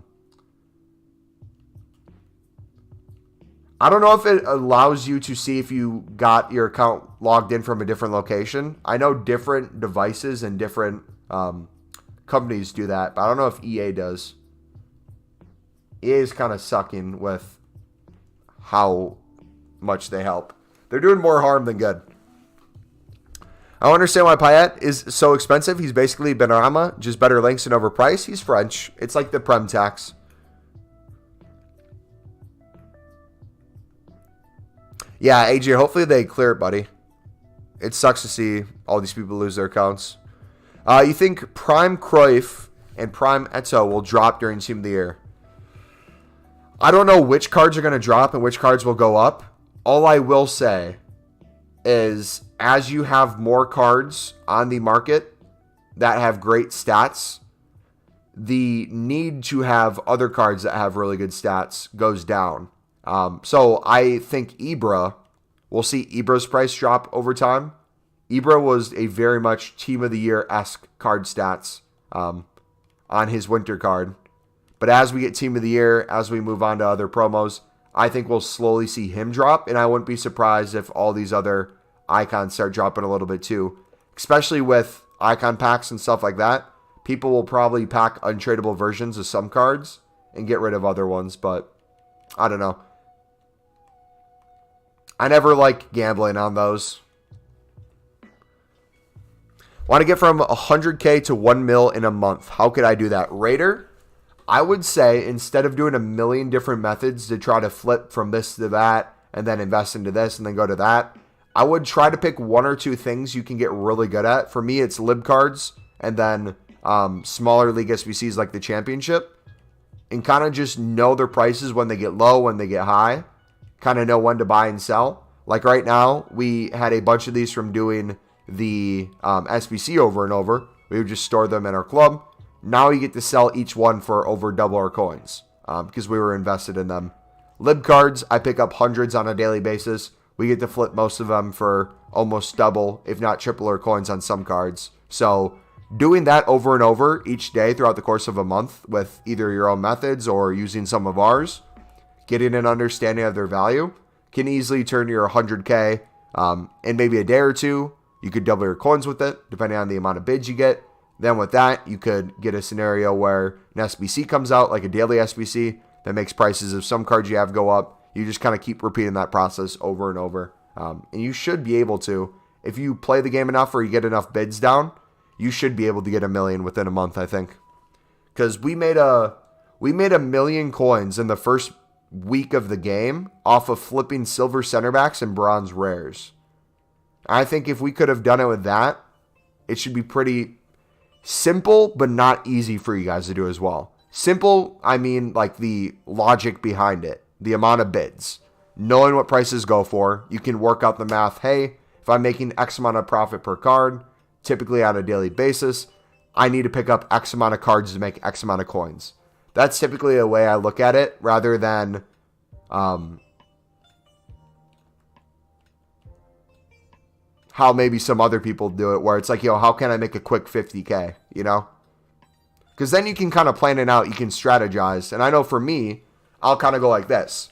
don't know if it allows you to see if you got your account logged in from a different location. I know different devices and different companies do that, but I don't know if EA does. EA is kind of sucking with how much they help. They're doing more harm than good. I don't understand why Payet is so expensive. He's basically Benrahma, just better links and overpriced. He's French. It's like the Prem tax. Yeah, AJ, hopefully they clear it, buddy. It sucks to see all these people lose their accounts. You think Prime Cruyff and Prime Eto'o will drop during Team of the Year? I don't know which cards are going to drop and which cards will go up. All I will say is as you have more cards on the market that have great stats, the need to have other cards that have really good stats goes down. So I think Ibra, we'll see Ibra's price drop over time. Ibra was a very much Team of the Year-esque card stats on his winter card. But as we get Team of the Year, as we move on to other promos, I think we'll slowly see him drop. And I wouldn't be surprised if all these other icons start dropping a little bit too. Especially with icon packs and stuff like that. People will probably pack untradeable versions of some cards and get rid of other ones. But I don't know. I never like gambling on those. Want to get from 100K to 1 mil in a month. How could I do that? Raider, I would say instead of doing a million different methods to try to flip from this to that and then invest into this and then go to that, I would try to pick one or two things you can get really good at. For me, it's lib cards and then smaller league SBCs like the championship and kind of just know their prices when they get low, when they get high. Kind of know when to buy and sell. Like right now, we had a bunch of these from doing the SBC over and over. We would just store them in our club. Now you get to sell each one for over double our coins because we were invested in them. Lib cards, I pick up hundreds on a daily basis. We get to flip most of them for almost double, if not triple our coins on some cards. So doing that over and over each day throughout the course of a month with either your own methods or using some of ours, getting an understanding of their value, can easily turn your 100K in maybe a day or two. You could double your coins with it, depending on the amount of bids you get. Then with that, you could get a scenario where an SBC comes out, like a daily SBC, that makes prices of some cards you have go up. You just kind of keep repeating that process over and over. And you should be able to, if you play the game enough or you get enough bids down, you should be able to get 1 million within a month, I think. Because we made a 1 million coins in the first week of the game off of flipping silver center backs and bronze rares. I think if we could have done it with that, it should be pretty simple, but not easy for you guys to do as well. Simple, I mean like the logic behind it, the amount of bids, knowing what prices go for. You can work out the math. Hey, if I'm making X amount of profit per card, typically on a daily basis, I need to pick up X amount of cards to make X amount of coins. That's typically a way I look at it rather than how maybe some other people do it where it's like, yo, how can I make a quick 50K, you know? Because then you can kind of plan it out. You can strategize. And I know for me, I'll kind of go like this.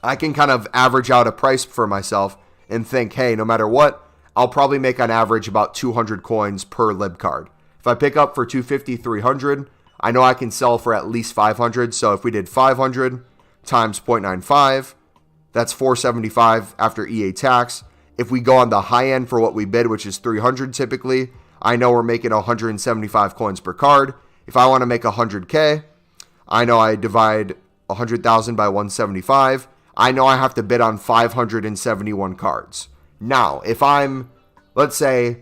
I can kind of average out a price for myself and think, hey, no matter what, I'll probably make on average about 200 coins per lib card. If I pick up for 250, 300, I know I can sell for at least 500. So if we did 500 times 0.95, That's $475 after EA tax. If we go on the high end for what we bid, which is 300 typically, I know we're making 175 coins per card. If I want to make 100K, I know I divide 100,000 by 175. I know I have to bid on 571 cards. Now, if I'm, let's say,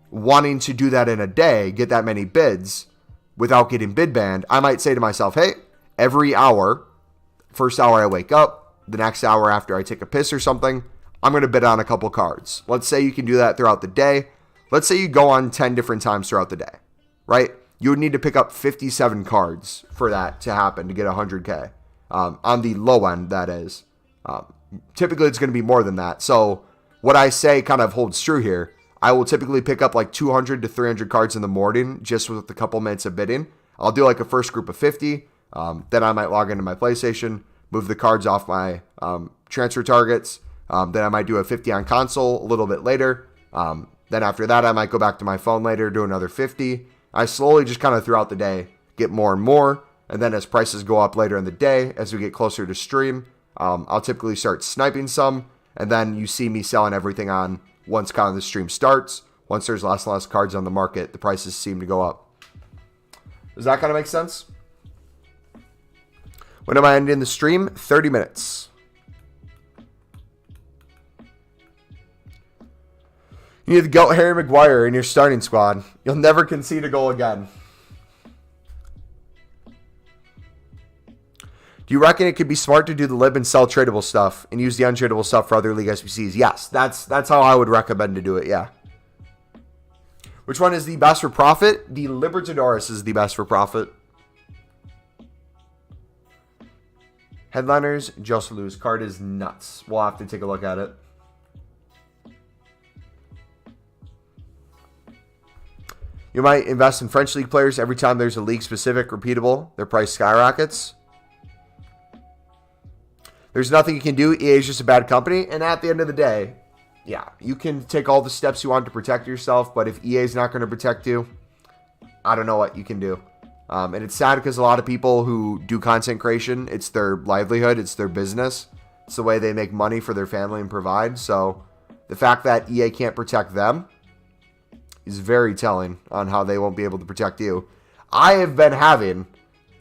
wanting to do that in a day, get that many bids without getting bid banned, I might say to myself, hey, every hour, first hour I wake up, the next hour after I take a piss or something, I'm going to bid on a couple cards. Let's say you can do that throughout the day. Let's say you go on 10 different times throughout the day, right? You would need to pick up 57 cards for that to happen to get 100K. On the low end, that is. Typically, it's going to be more than that. So what I say kind of holds true here. I will typically pick up like 200 to 300 cards in the morning just with a couple minutes of bidding. I'll do like a first group of 50. Then I might log into my PlayStation, move the cards off my transfer targets. Then I might do a 50 on console a little bit later. Then after that, I might go back to my phone later, do another 50. I slowly just kind of throughout the day get more and more. And then as prices go up later in the day, as we get closer to stream, I'll typically start sniping some. And then you see me selling everything on once kind of the stream starts. Once there's less and less cards on the market, the prices seem to go up. Does that kind of make sense? When am I ending the stream? 30 minutes. You need to go Harry Maguire in your starting squad. You'll never concede a goal again. Do you reckon it could be smart to do the lib and sell tradable stuff and use the untradable stuff for other league SBCs? Yes, that's how I would recommend to do it, yeah. Which one is the best for profit? The Libertadores is the best for profit. Headliners, Joseph Lewis card is nuts. We'll have to take a look at it. You might invest in French league players every time there's a league-specific repeatable. Their price skyrockets. There's nothing you can do. EA is just a bad company. And at the end of the day, yeah, you can take all the steps you want to protect yourself. But if EA is not going to protect you, I don't know what you can do. And it's sad because a lot of people who do content creation, it's their livelihood. It's their business. It's the way they make money for their family and provide. So the fact that EA can't protect them is very telling on how they won't be able to protect you. I have been having,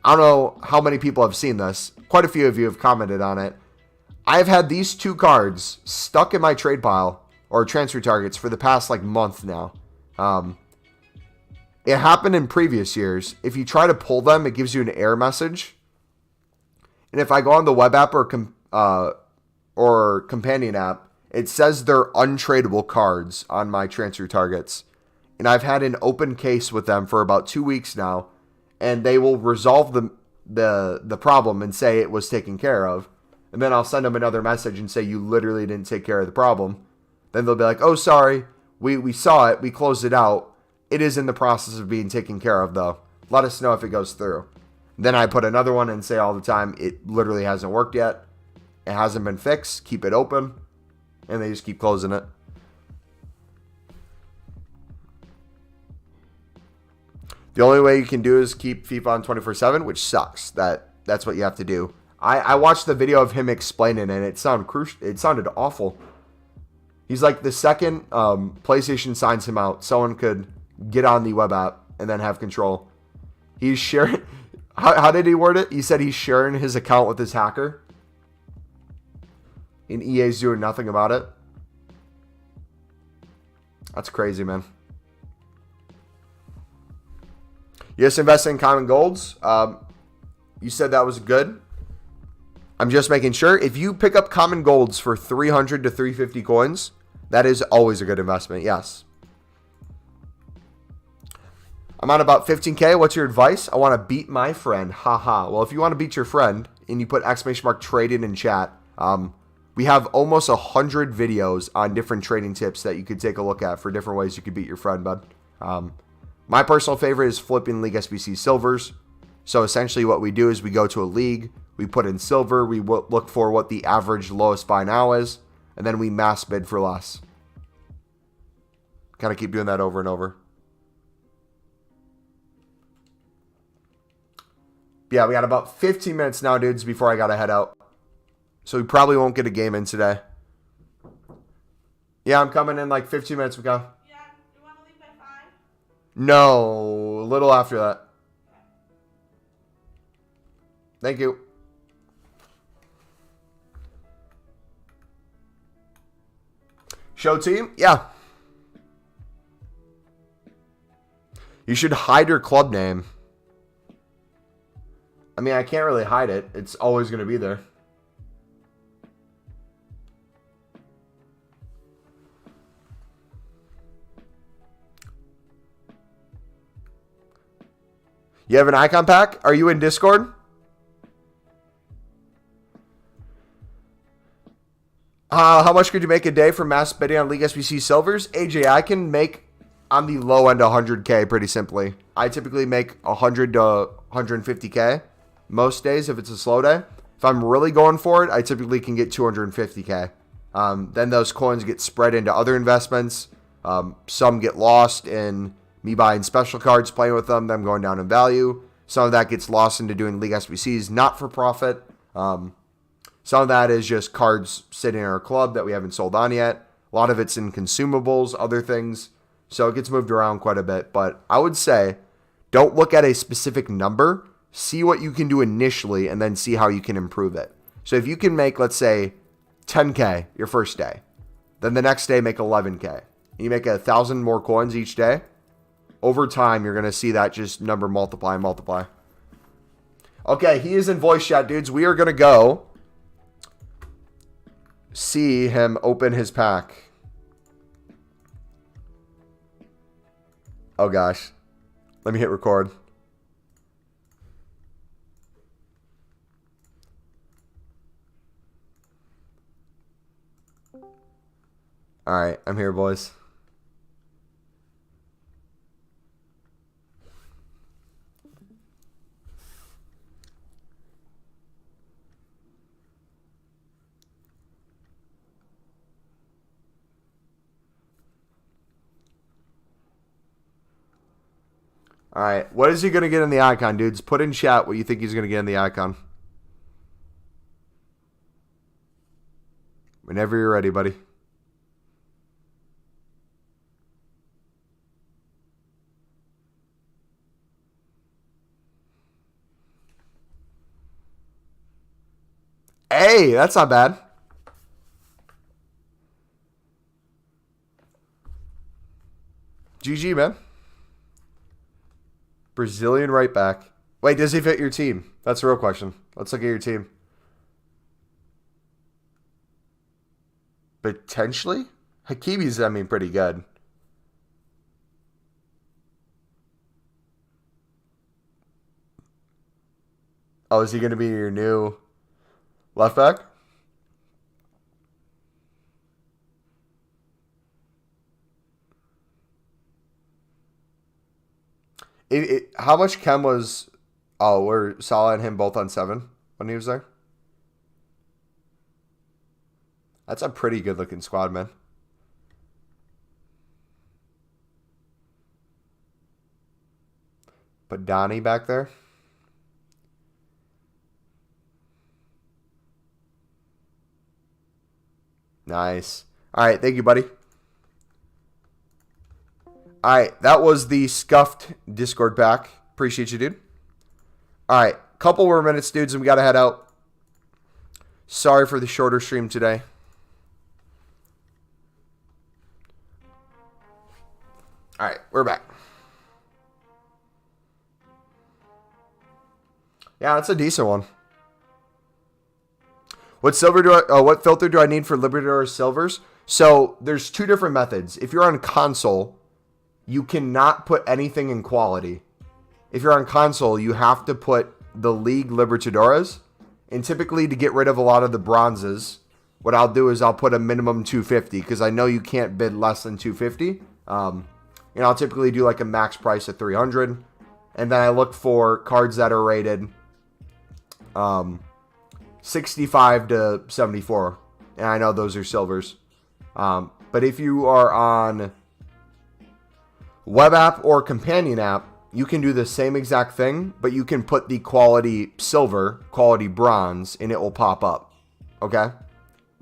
I don't know how many people have seen this. Quite a few of you have commented on it. I've had these two cards stuck in my trade pile or transfer targets for the past like month now. It happened in previous years. If you try to pull them, it gives you an error message. And if I go on the web app or companion app, it says they're untradeable cards on my transfer targets. And I've had an open case with them for about 2 weeks now, and they will resolve the problem and say it was taken care of. And then I'll send them another message and say you literally didn't take care of the problem. Then they'll be like, oh, sorry, we saw it, we closed it out. It is in the process of being taken care of, though. Let us know if it goes through. Then I put another one and say all the time, it literally hasn't worked yet. It hasn't been fixed. Keep it open. And they just keep closing it. The only way you can do is keep FIFA on 24/7, which sucks. That's what you have to do. I watched the video of him explaining, and it sounded awful. He's like, the second PlayStation signs him out, someone could get on the web app and then have control. He's sharing. How did he word it? He said he's sharing his account with his hacker, and EA's doing nothing about it. That's crazy, man. Yes, invest in common golds. You said that was good. I'm just making sure. If you pick up common golds for 300 to 350 coins, that is always a good investment. Yes. I'm on about 15K. What's your advice? I want to beat my friend. Haha. Well, if you want to beat your friend and you put ! trading in chat, we have almost 100 videos on different trading tips that you could take a look at for different ways you could beat your friend, bud. My personal favorite is flipping League SBC silvers. So essentially what we do is we go to a league, we put in silver, we look for what the average lowest buy now is, and then we mass bid for less. Kind of keep doing that over and over. Yeah, we got about 15 minutes now, dudes, before I got to head out. So we probably won't get a game in today. Yeah, I'm coming in like 15 minutes, Miguel. Yeah, you want to leave by 5? No, a little after that. Thank you. Show team? Yeah. You should hide your club name. I mean, I can't really hide it. It's always going to be there. You have an icon pack? Are you in Discord? How much could you make a day from mass bidding on League SBC silvers? AJ, I can make on the low end 100K pretty simply. I typically make 100 to 150K most days if it's a slow day. If I'm really going for it, I typically can get 250K. Then those coins get spread into other investments. Some get lost in me buying special cards, playing with them going down in value. Some of that gets lost into doing League SBCs, not for profit. Some of that is just cards sitting in our club that we haven't sold on yet. A lot of it's in consumables, other things. So it gets moved around quite a bit. But I would say don't look at a specific number. See what you can do initially and then see how you can improve it. So if you can make, let's say, 10K your first day, then the next day make 11K. You make 1,000 more coins each day. Over time, you're going to see that just number multiply and multiply. Okay, he is in voice chat, dudes. We are going to go see him open his pack. Oh, gosh. Let me hit record. All right, I'm here, boys. All right, what is he going to get in the icon, dudes? Put in chat what you think he's going to get in the icon. Whenever you're ready, buddy. Hey, that's not bad. GG, man. Brazilian right back. Wait, does he fit your team? That's a real question. Let's look at your team. Potentially? Hakimi's, I mean, pretty good. Oh, is he going to be your new left back? How much chem was... Oh, were Salah and him both on 7 when he was there? That's a pretty good-looking squad, man. But Donnie back there. Nice. All right, thank you, buddy. All right, that was the scuffed Discord pack. Appreciate you, dude. All right, couple more minutes, dudes, and we got to head out. Sorry for the shorter stream today. All right, we're back. Yeah, that's a decent one. What filter do I need for Libertadores silvers? So there's 2 different methods. If you're on console, you cannot put anything in quality. If you're on console, you have to put the League Libertadores. And typically to get rid of a lot of the bronzes, what I'll do is I'll put a minimum 250 because I know you can't bid less than 250. And I'll typically do like a max price of 300. And then I look for cards that are rated 65 to 74. And I know those are silvers. But if you are on web app or companion app, you can do the same exact thing, but you can put the quality silver, quality bronze, and it will pop up. Okay?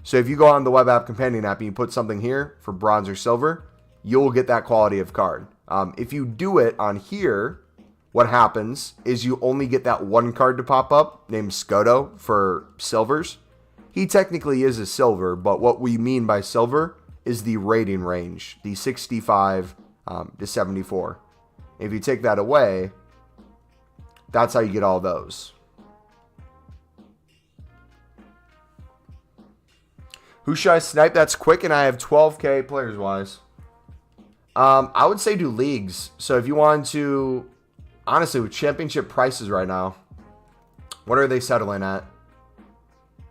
So if you go on the web app companion app and you put something here for bronze or silver, you'll get that quality of card. If you do it on here, what happens is you only get that one card to pop up named Scoto for silvers. He technically is a silver, but what we mean by silver is the rating range, the 65 to 74. If you take that away, that's how you get all those. Who should I snipe? That's quick, and I have 12K players-wise. I would say do leagues. So if you want to, honestly, with championship prices right now, what are they settling at?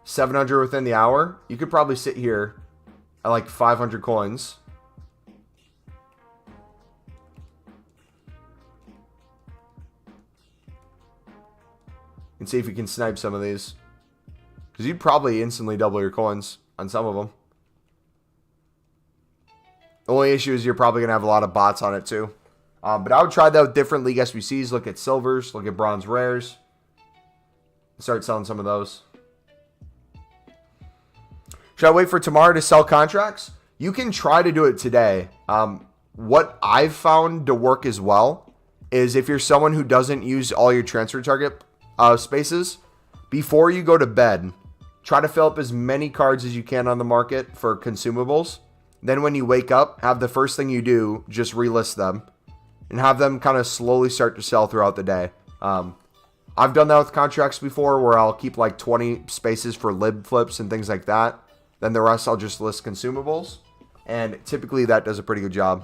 700 within the hour? You could probably sit here at like 500 coins. And see if you can snipe some of these. Because you'd probably instantly double your coins on some of them. The only issue is you're probably going to have a lot of bots on it too. But I would try that with different league SBCs. Look at silvers. Look at bronze rares. Start selling some of those. Should I wait for tomorrow to sell contracts? You can try to do it today. What I've found to work as well is if you're someone who doesn't use all your transfer target spaces, before you go to bed, try to fill up as many cards as you can on the market for consumables. Then when you wake up, have the first thing you do, just relist them and have them kind of slowly start to sell throughout the day. I've done that with contracts before where I'll keep like 20 spaces for lib flips and things like that. Then the rest I'll just list consumables. And typically that does a pretty good job.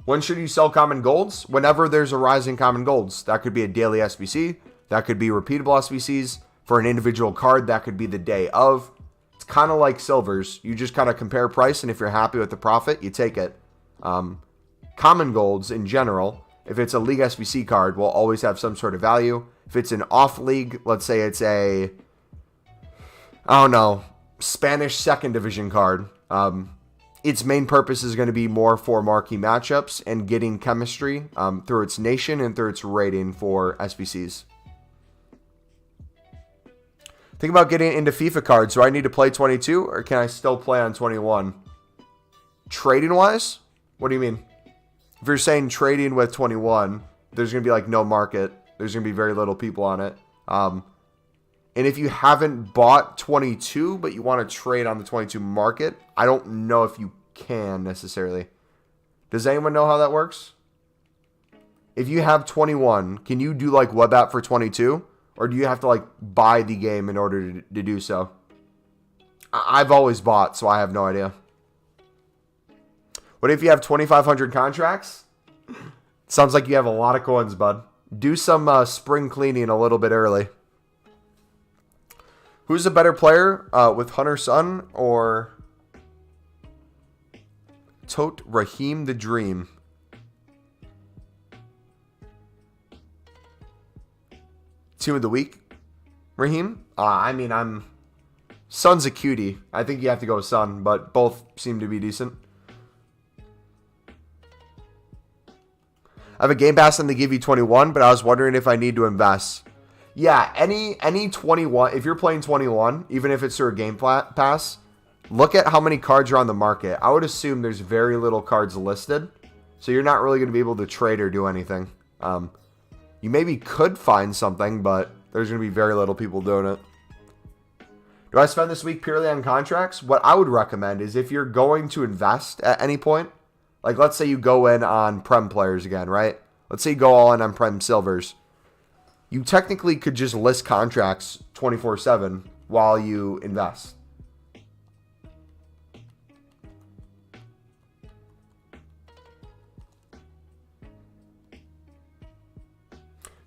When should you sell common golds? Whenever there's a rise in common golds. That could be a daily SBC. That could be repeatable SBCs. For an individual card, that could be the day of. It's kind of like silvers. You just kind of compare price, and if you're happy with the profit, you take it. Common golds in general, if it's a league SBC card, will always have some sort of value. If it's an off league, let's say it's a, I don't know, Spanish second division card, its main purpose is going to be more for marquee matchups and getting chemistry through its nation and through its rating for SBCs. Think about getting into FIFA cards. Do I need to play 22 or can I still play on 21? Trading wise? What do you mean? If you're saying trading with 21, there's going to be like no market. There's going to be very little people on it. And if you haven't bought 22, but you want to trade on the 22 market, I don't know if you can necessarily. Does anyone know how that works? If you have 21, can you do like web app for 22? Or do you have to like buy the game in order to do so? I've always bought, so I have no idea. What if you have 2,500 contracts? Sounds like you have a lot of coins, bud. Do some spring cleaning a little bit early. Who's a better player with Hunter Sun or Tote Raheem the Dream? Team of the week, Raheem? I mean, Sun's a cutie. I think you have to go with Sun, but both seem to be decent. I have a game pass and they give you 21, but I was wondering if I need to invest. Yeah, any 21, if you're playing 21, even if it's through a game pass, look at how many cards are on the market. I would assume there's very little cards listed, so you're not really going to be able to trade or do anything. You maybe could find something, but there's going to be very little people doing it. Do I spend this week purely on contracts? What I would recommend is if you're going to invest at any point, like let's say you go in on Prem players again, right? Let's say you go all in on Prem Silvers. You technically could just list contracts 24/7 while you invest.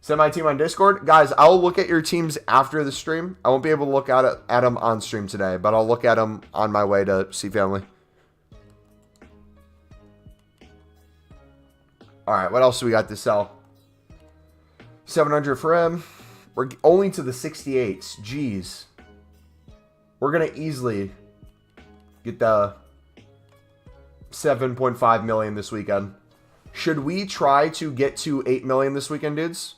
Send my team on Discord. Guys, I'll look at your teams after the stream. I won't be able to look at them on stream today, but I'll look at them on my way to see family. All right, what else do we got to sell? 700 for him. We're only to the 68s. Jeez. We're going to easily get the 7.5 million this weekend. Should we try to get to 8 million this weekend, dudes?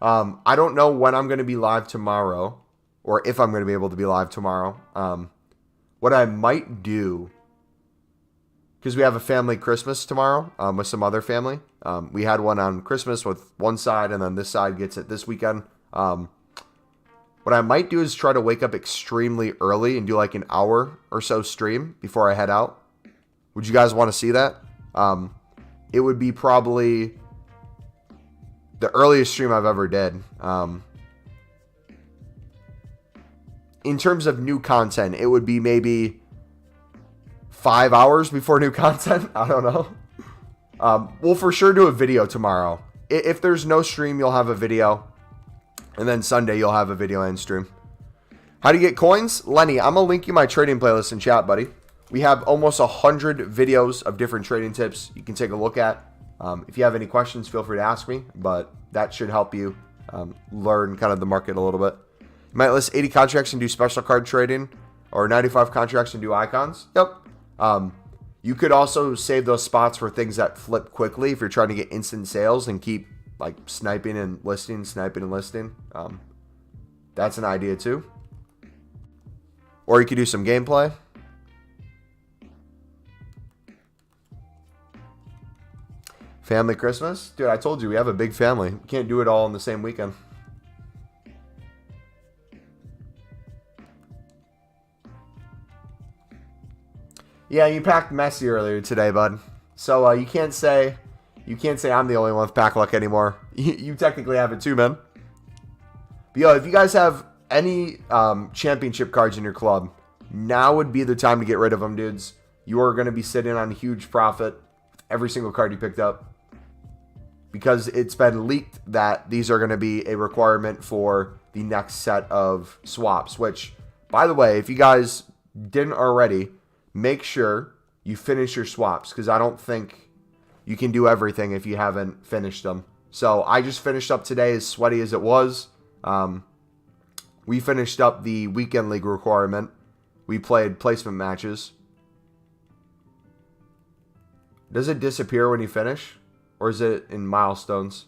I don't know when I'm going to be live tomorrow or if I'm going to be able to be live tomorrow. What I might do, because we have a family Christmas tomorrow with some other family. We had one on Christmas with one side, and then this side gets it this weekend. What I might do is try to wake up extremely early and do like an hour or so stream before I head out. Would you guys want to see that? It would be probably the earliest stream I've ever did. In terms of new content, it would be maybe 5 hours before new content. I don't know. We'll for sure do a video tomorrow. If there's no stream, you'll have a video. And then Sunday, you'll have a video and stream. How do you get coins? Lenny, I'm going to link you my trading playlist in chat, buddy. We have almost 100 videos of different trading tips you can take a look at. If you have any questions, feel free to ask me. But that should help you learn kind of the market a little bit. You might list 80 contracts and do special card trading. Or 95 contracts and do icons. Yep. You could also save those spots for things that flip quickly if you're trying to get instant sales and keep like sniping and listing, sniping and listing. That's an idea too. Or you could do some gameplay. Family Christmas? Dude, I told you, we have a big family. We can't do it all in the same weekend. Yeah, you packed messy earlier today, bud. So you can't say I'm the only one with pack luck anymore. You technically have it too, man. But yo, if you guys have any championship cards in your club, now would be the time to get rid of them, dudes. You are going to be sitting on a huge profit with every single card you picked up. Because it's been leaked that these are going to be a requirement for the next set of swaps. Which, by the way, if you guys didn't already, make sure you finish your swaps. Because I don't think you can do everything if you haven't finished them. So I just finished up today, as sweaty as it was. We finished up the weekend league requirement. We played placement matches. Does it disappear when you finish? Or is it in milestones?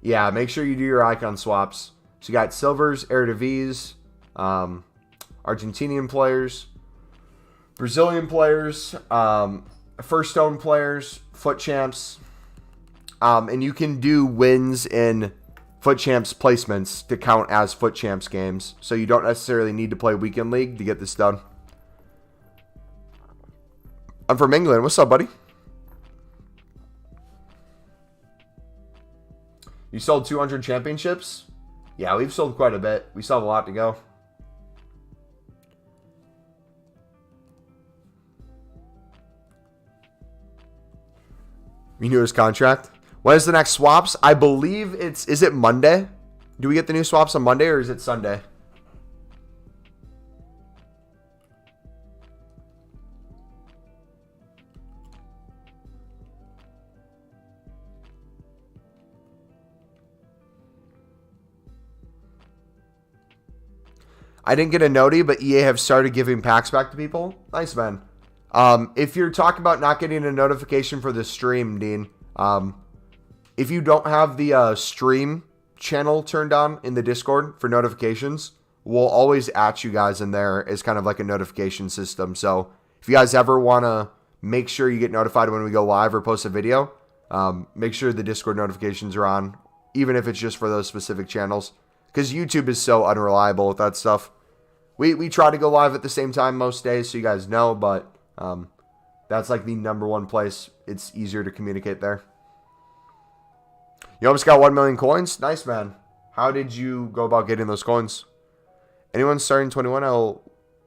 Yeah, make sure you do your icon swaps. So you got silvers, Eredivisie, Argentinian players, Brazilian players, first stone players, foot champs, and you can do wins in foot champs placements to count as foot champs games. So you don't necessarily need to play weekend league to get this done. I'm from England. What's up, buddy? You sold 200 championships? Yeah, we've sold quite a bit. We still have a lot to go. Renew his contract. When is the next swaps? I believe is it Monday? Do we get the new swaps on Monday or is it Sunday? I didn't get a noti, but EA have started giving packs back to people. Nice, man. If you're talking about not getting a notification for the stream, Dean, if you don't have the stream channel turned on in the Discord for notifications, we'll always at you guys in there as kind of like a notification system. So if you guys ever want to make sure you get notified when we go live or post a video, make sure the Discord notifications are on, even if it's just for those specific channels. Because YouTube is so unreliable with that stuff. We try to go live at the same time most days, so you guys know, but that's like the #1 place. It's easier to communicate there. You almost got 1 million coins? Nice, man. How did you go about getting those coins? Anyone starting 21, I'll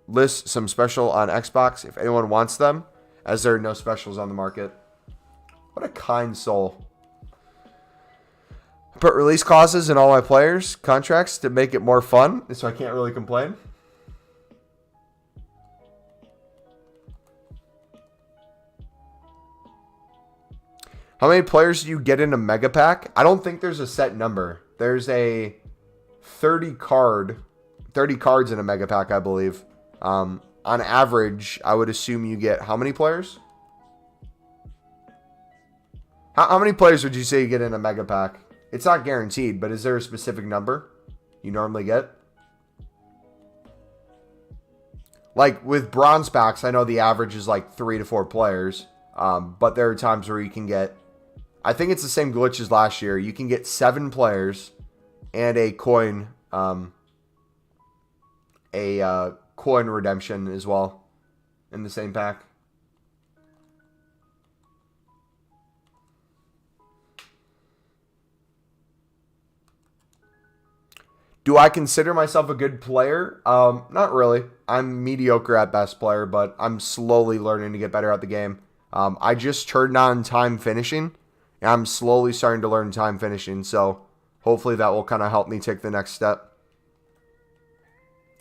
list some special on Xbox if anyone wants them, as there are no specials on the market. What a kind soul. I put release clauses in all my players' contracts to make it more fun, so I can't really complain. How many players do you get in a mega pack? I don't think there's a set number. There's a 30 cards in a mega pack, I believe. on average, I would assume you get how many players? How many players would you say you get in a mega pack? It's not guaranteed, but is there a specific number you normally get? Like with bronze packs, I know the average is like 3 to 4 players. But there are times where you can get, I think it's the same glitch as last year. You can get 7 players and a coin, coin redemption as well in the same pack. Do I consider myself a good player? Not really. I'm mediocre at best player, but I'm slowly learning to get better at the game. I just turned on time finishing, and I'm slowly starting to learn time finishing, so hopefully that will kind of help me take the next step.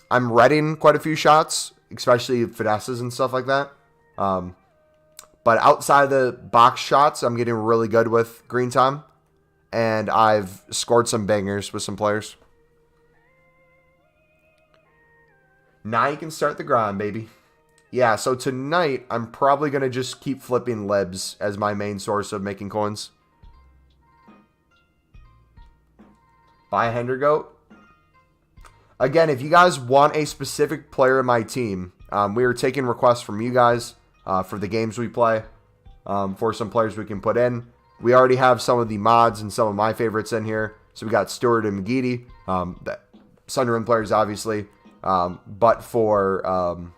I'm reading quite a few shots, especially finesses and stuff like that. But outside of the box shots, I'm getting really good with green time, and I've scored some bangers with some players. Now you can start the grind, baby. Yeah, so tonight, I'm probably going to just keep flipping libs as my main source of making coins. Buy a Hendergoat. Again, if you guys want a specific player in my team, we are taking requests from you guys for the games we play, for some players we can put in. We already have some of the mods and some of my favorites in here. So we got Stewart and McGeady, the Sunderland players, obviously. But for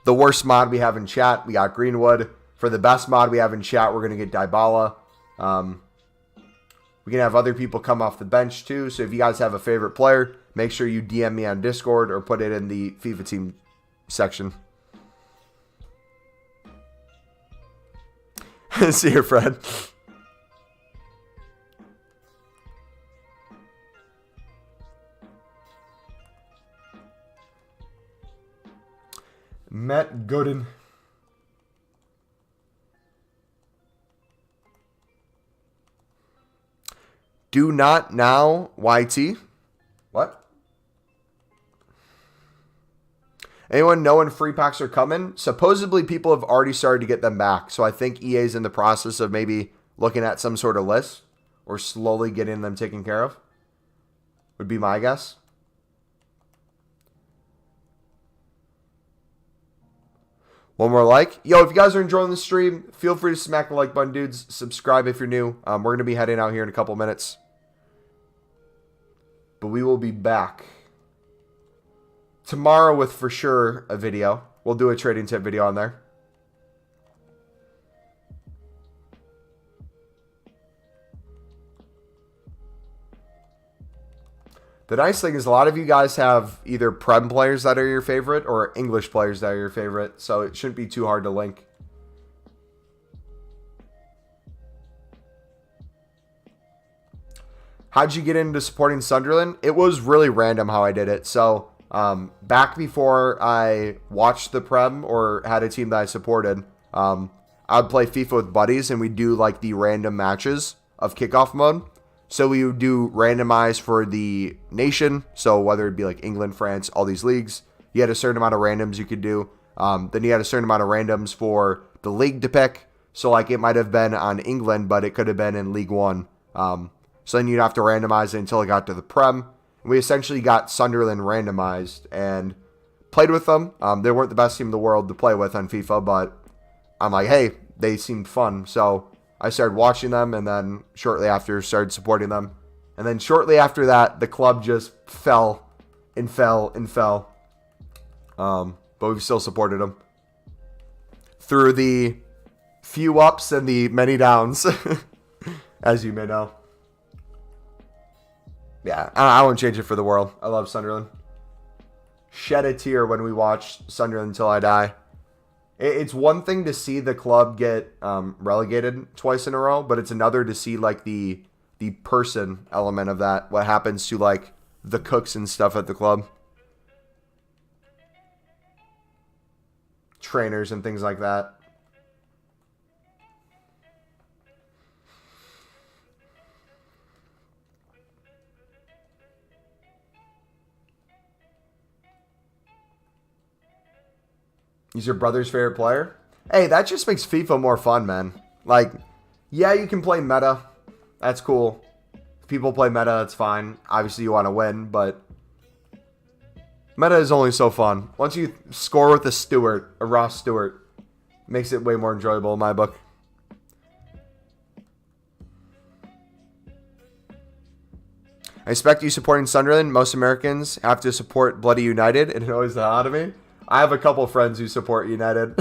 the worst mod we have in chat, we got Greenwood. For the best mod we have in chat, we're going to get Dybala. We can have other people come off the bench too. So if you guys have a favorite player, make sure you DM me on Discord or put it in the FIFA team section. See you, Fred. Matt Gooden. Do not now, YT. What? Anyone know when free packs are coming? Supposedly people have already started to get them back. So I think EA's in the process of maybe looking at some sort of list or slowly getting them taken care of. Would be my guess. One more like. Yo, if you guys are enjoying the stream, feel free to smack the like button, dudes. Subscribe if you're new. We're going to be heading out here in a couple minutes. But we will be back tomorrow with, for sure, a video. We'll do a trading tip video on there. The nice thing is a lot of you guys have either Prem players that are your favorite or English players that are your favorite, so it shouldn't be too hard to link. How'd you get into supporting Sunderland? It was really random how I did it. So back before I watched the Prem or had a team that I supported, I'd play FIFA with buddies and we'd do like the random matches of kickoff mode. So we would do randomized for the nation. So whether it be like England, France, all these leagues, you had a certain amount of randoms you could do. Then you had a certain amount of randoms for the league to pick. So like it might have been on England, but it could have been in League One. So then you'd have to randomize it until it got to the Prem. And we essentially got Sunderland randomized and played with them. They weren't the best team in the world to play with on FIFA, but I'm like, hey, they seemed fun. So I started watching them, and then shortly after started supporting them. And then shortly after that, the club just fell and fell and fell. But we've still supported them through the few ups and the many downs, as you may know. Yeah, I won't change it for the world. I love Sunderland. Shed a tear when we watch Sunderland until I die. It's one thing to see the club get relegated twice in a row, but it's another to see like the person element of that. What happens to like the cooks and stuff at the club, trainers and things like that. He's your brother's favorite player? Hey, that just makes FIFA more fun, man. Like, yeah, you can play meta. That's cool. If people play meta, that's fine. Obviously, you want to win, but meta is only so fun. Once you score with a Ross Stewart, makes it way more enjoyable in my book. I expect you supporting Sunderland. Most Americans have to support Bloody United. It annoys the hell out of me. I have a couple friends who support United.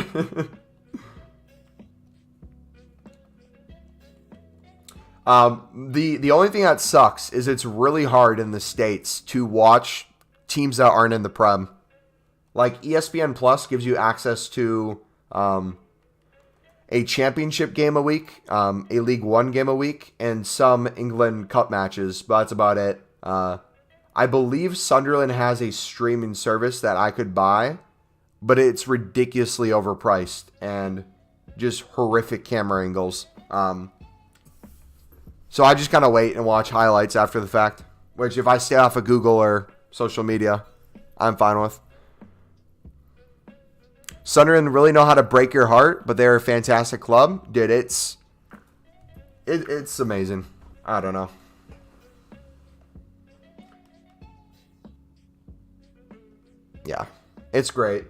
The only thing that sucks is it's really hard in the States to watch teams that aren't in the Prem. Like ESPN Plus gives you access to a championship game a week, a League One game a week, and some England Cup matches, but that's about it. I believe Sunderland has a streaming service that I could buy, but it's ridiculously overpriced and just horrific camera angles. So I just kind of wait and watch highlights after the fact, which if I stay off of Google or social media, I'm fine with. Sunderland really know how to break your heart, but they're a fantastic club. Dude, it's amazing. I don't know. Yeah, it's great.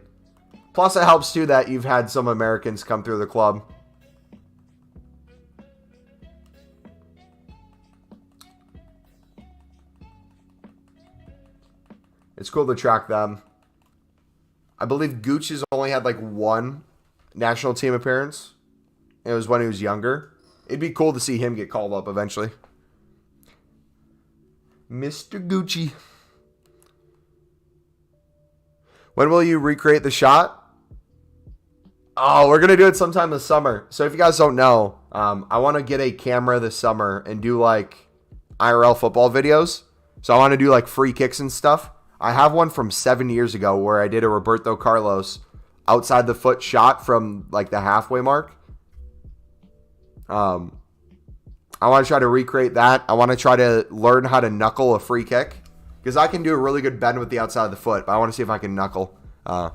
Plus, it helps, too, that you've had some Americans come through the club. It's cool to track them. I believe Gooch has only had like one national team appearance. It was when he was younger. It'd be cool to see him get called up eventually. Mr. Gucci. When will you recreate the shot? Oh, we're going to do it sometime this summer. So if you guys don't know, I want to get a camera this summer and do like IRL football videos. So I want to do like free kicks and stuff. I have one from 7 years ago where I did a Roberto Carlos outside the foot shot from like the halfway mark. I want to try to recreate that. I want to try to learn how to knuckle a free kick because I can do a really good bend with the outside of the foot, but I want to see if I can knuckle. But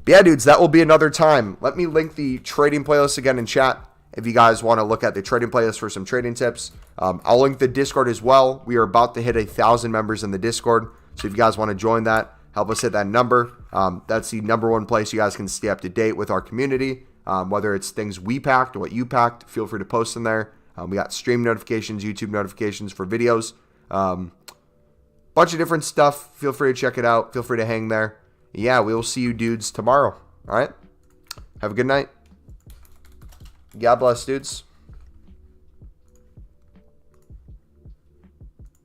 yeah, dudes, that will be another time. Let me link the trading playlist again in chat if you guys want to look at the trading playlist for some trading tips. I'll link the Discord as well. We are about to hit 1,000 members in the Discord. So if you guys want to join that, help us hit that number. That's the number one place you guys can stay up to date with our community. Whether it's things we packed or what you packed, feel free to post them there. We got stream notifications, YouTube notifications for videos. Bunch of different stuff. Feel free to check it out. Feel free to hang there. Yeah, we will see you dudes tomorrow. All right? Have a good night. God bless, dudes.